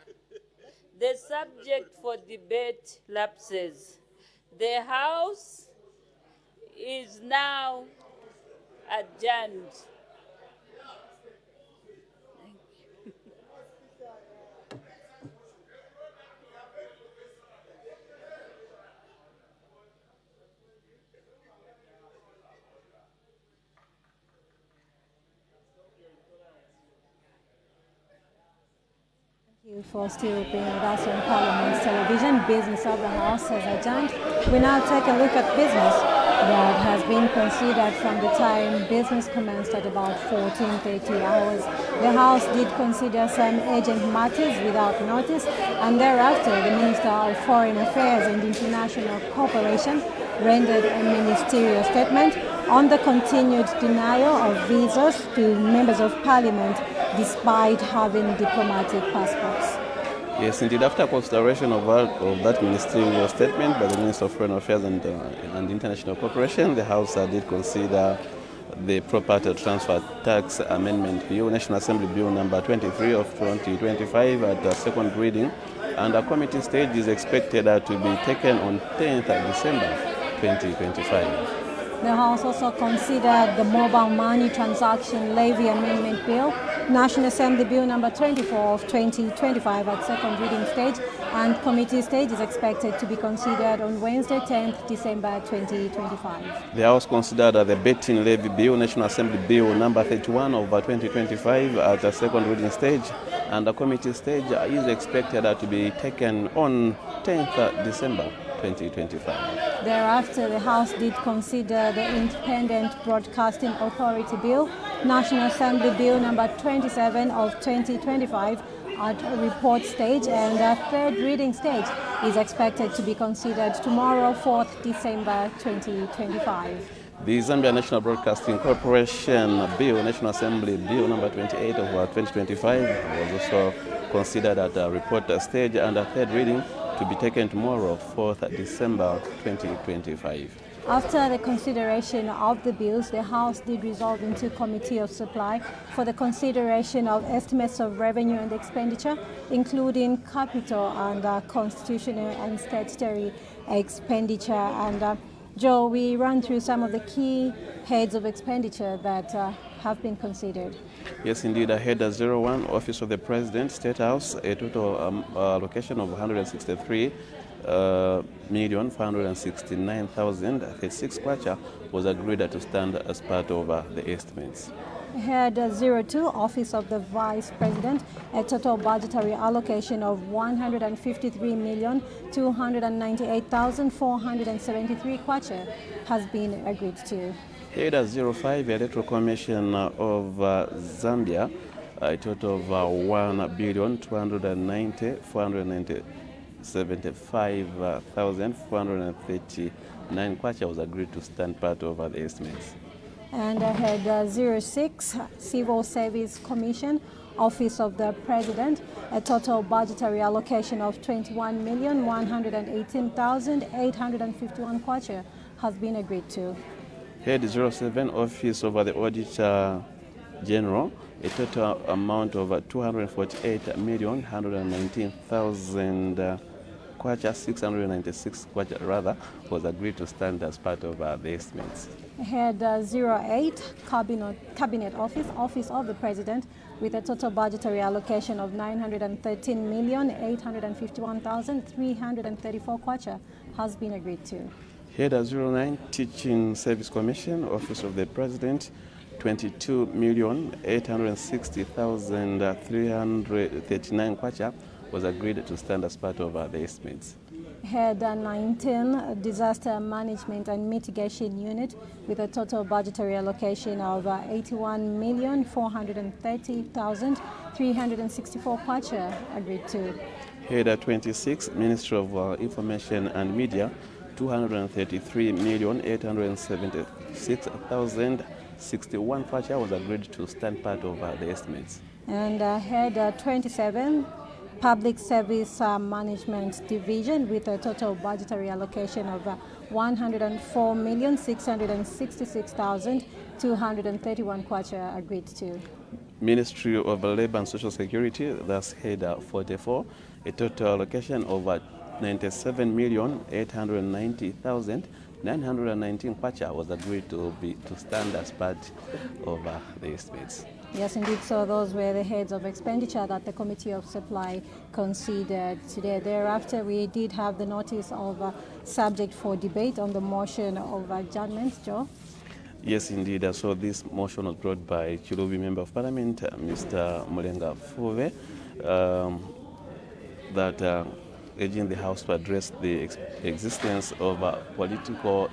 The subject for debate lapses. The House is now adjourned. Thank you for still being with us on Parliament's television. Business of the House has adjourned. We now take a look at business that has been considered from the time business commenced at about 14:30 hours. The House did consider some urgent matters without notice, and thereafter the Minister of Foreign Affairs and International Cooperation rendered a ministerial statement on the continued denial of visas to members of Parliament despite having diplomatic passports. Yes, indeed. After consideration of that ministerial statement by the Minister of Foreign Affairs and International Cooperation, the House did consider the Property Transfer Tax Amendment Bill, National Assembly Bill number 23 of 2025 at second reading, and a committee stage is expected to be taken on 10th December 2025. The House also considered the Mobile Money Transaction Levy Amendment Bill, National Assembly Bill number 24 of 2025 at second reading stage, and committee stage is expected to be considered on Wednesday, 10th December 2025. The House considered the Betting Levy Bill, National Assembly Bill number 31 of 2025 at the second reading stage, and the committee stage is expected to be taken on 10th December 2025. Thereafter, the House did consider the Independent Broadcasting Authority Bill, National Assembly Bill number 27 of 2025 at a report stage, and a third reading stage is expected to be considered tomorrow, 4th December 2025. The Zambia National Broadcasting Corporation Bill, National Assembly Bill number 28 of 2025 was also considered at a report stage, and a third reading to be taken tomorrow, 4th December 2025. After the consideration of the bills, the House did resolve into Committee of Supply for the consideration of estimates of revenue and expenditure, including capital and constitutional and statutory expenditure. And Joe, we run through some of the key heads of expenditure that have been considered. Yes, indeed. Head 01, Office of the President, State House, a total allocation of 163,569,036 kwacha was agreed to stand as part of the estimates. Head 02, Office of the Vice President, a total budgetary allocation of 153,298,473 kwacha has been agreed to. Head 05, Electoral Commission of Zambia, a total of 1,290,475,439 kwacha was agreed to stand part of the estimates. And head 06, Civil Service Commission, Office of the President, a total budgetary allocation of 21,118,851 kwacha has been agreed to. Head 07, Office of the Auditor General, a total amount of 248,119,000 kwacha, 696 kwacha rather, was agreed to stand as part of the estimates. Head 08, Cabinet Office, Office of the President, with a total budgetary allocation of 913,851,334 kwacha has been agreed to. Head 09, Teaching Service Commission, Office of the President, 22,860,339 kwacha was agreed to stand as part of the estimates. Head 19, Disaster Management and Mitigation Unit, with a total budgetary allocation of 81,430,364 kwacha agreed to. Head 26, Ministry of Information and Media, 233,876,061 kwacha was agreed to stand part of the estimates. And head 27, Public Service Management Division, with a total budgetary allocation of 104,666,231 kwacha agreed to. Ministry of Labour and Social Security, that's head 44, a total allocation of 97,890,919 kwacha was agreed to stand as part of the estimates. Yes, indeed. So those were the heads of expenditure that the Committee of Supply considered today. Thereafter, we did have the notice of subject for debate on the motion of adjournment. Joe? Yes, indeed. So this motion was brought by Chilubi Member of Parliament, Mr. Mulenga Fuve, that urging the House to address the existence of political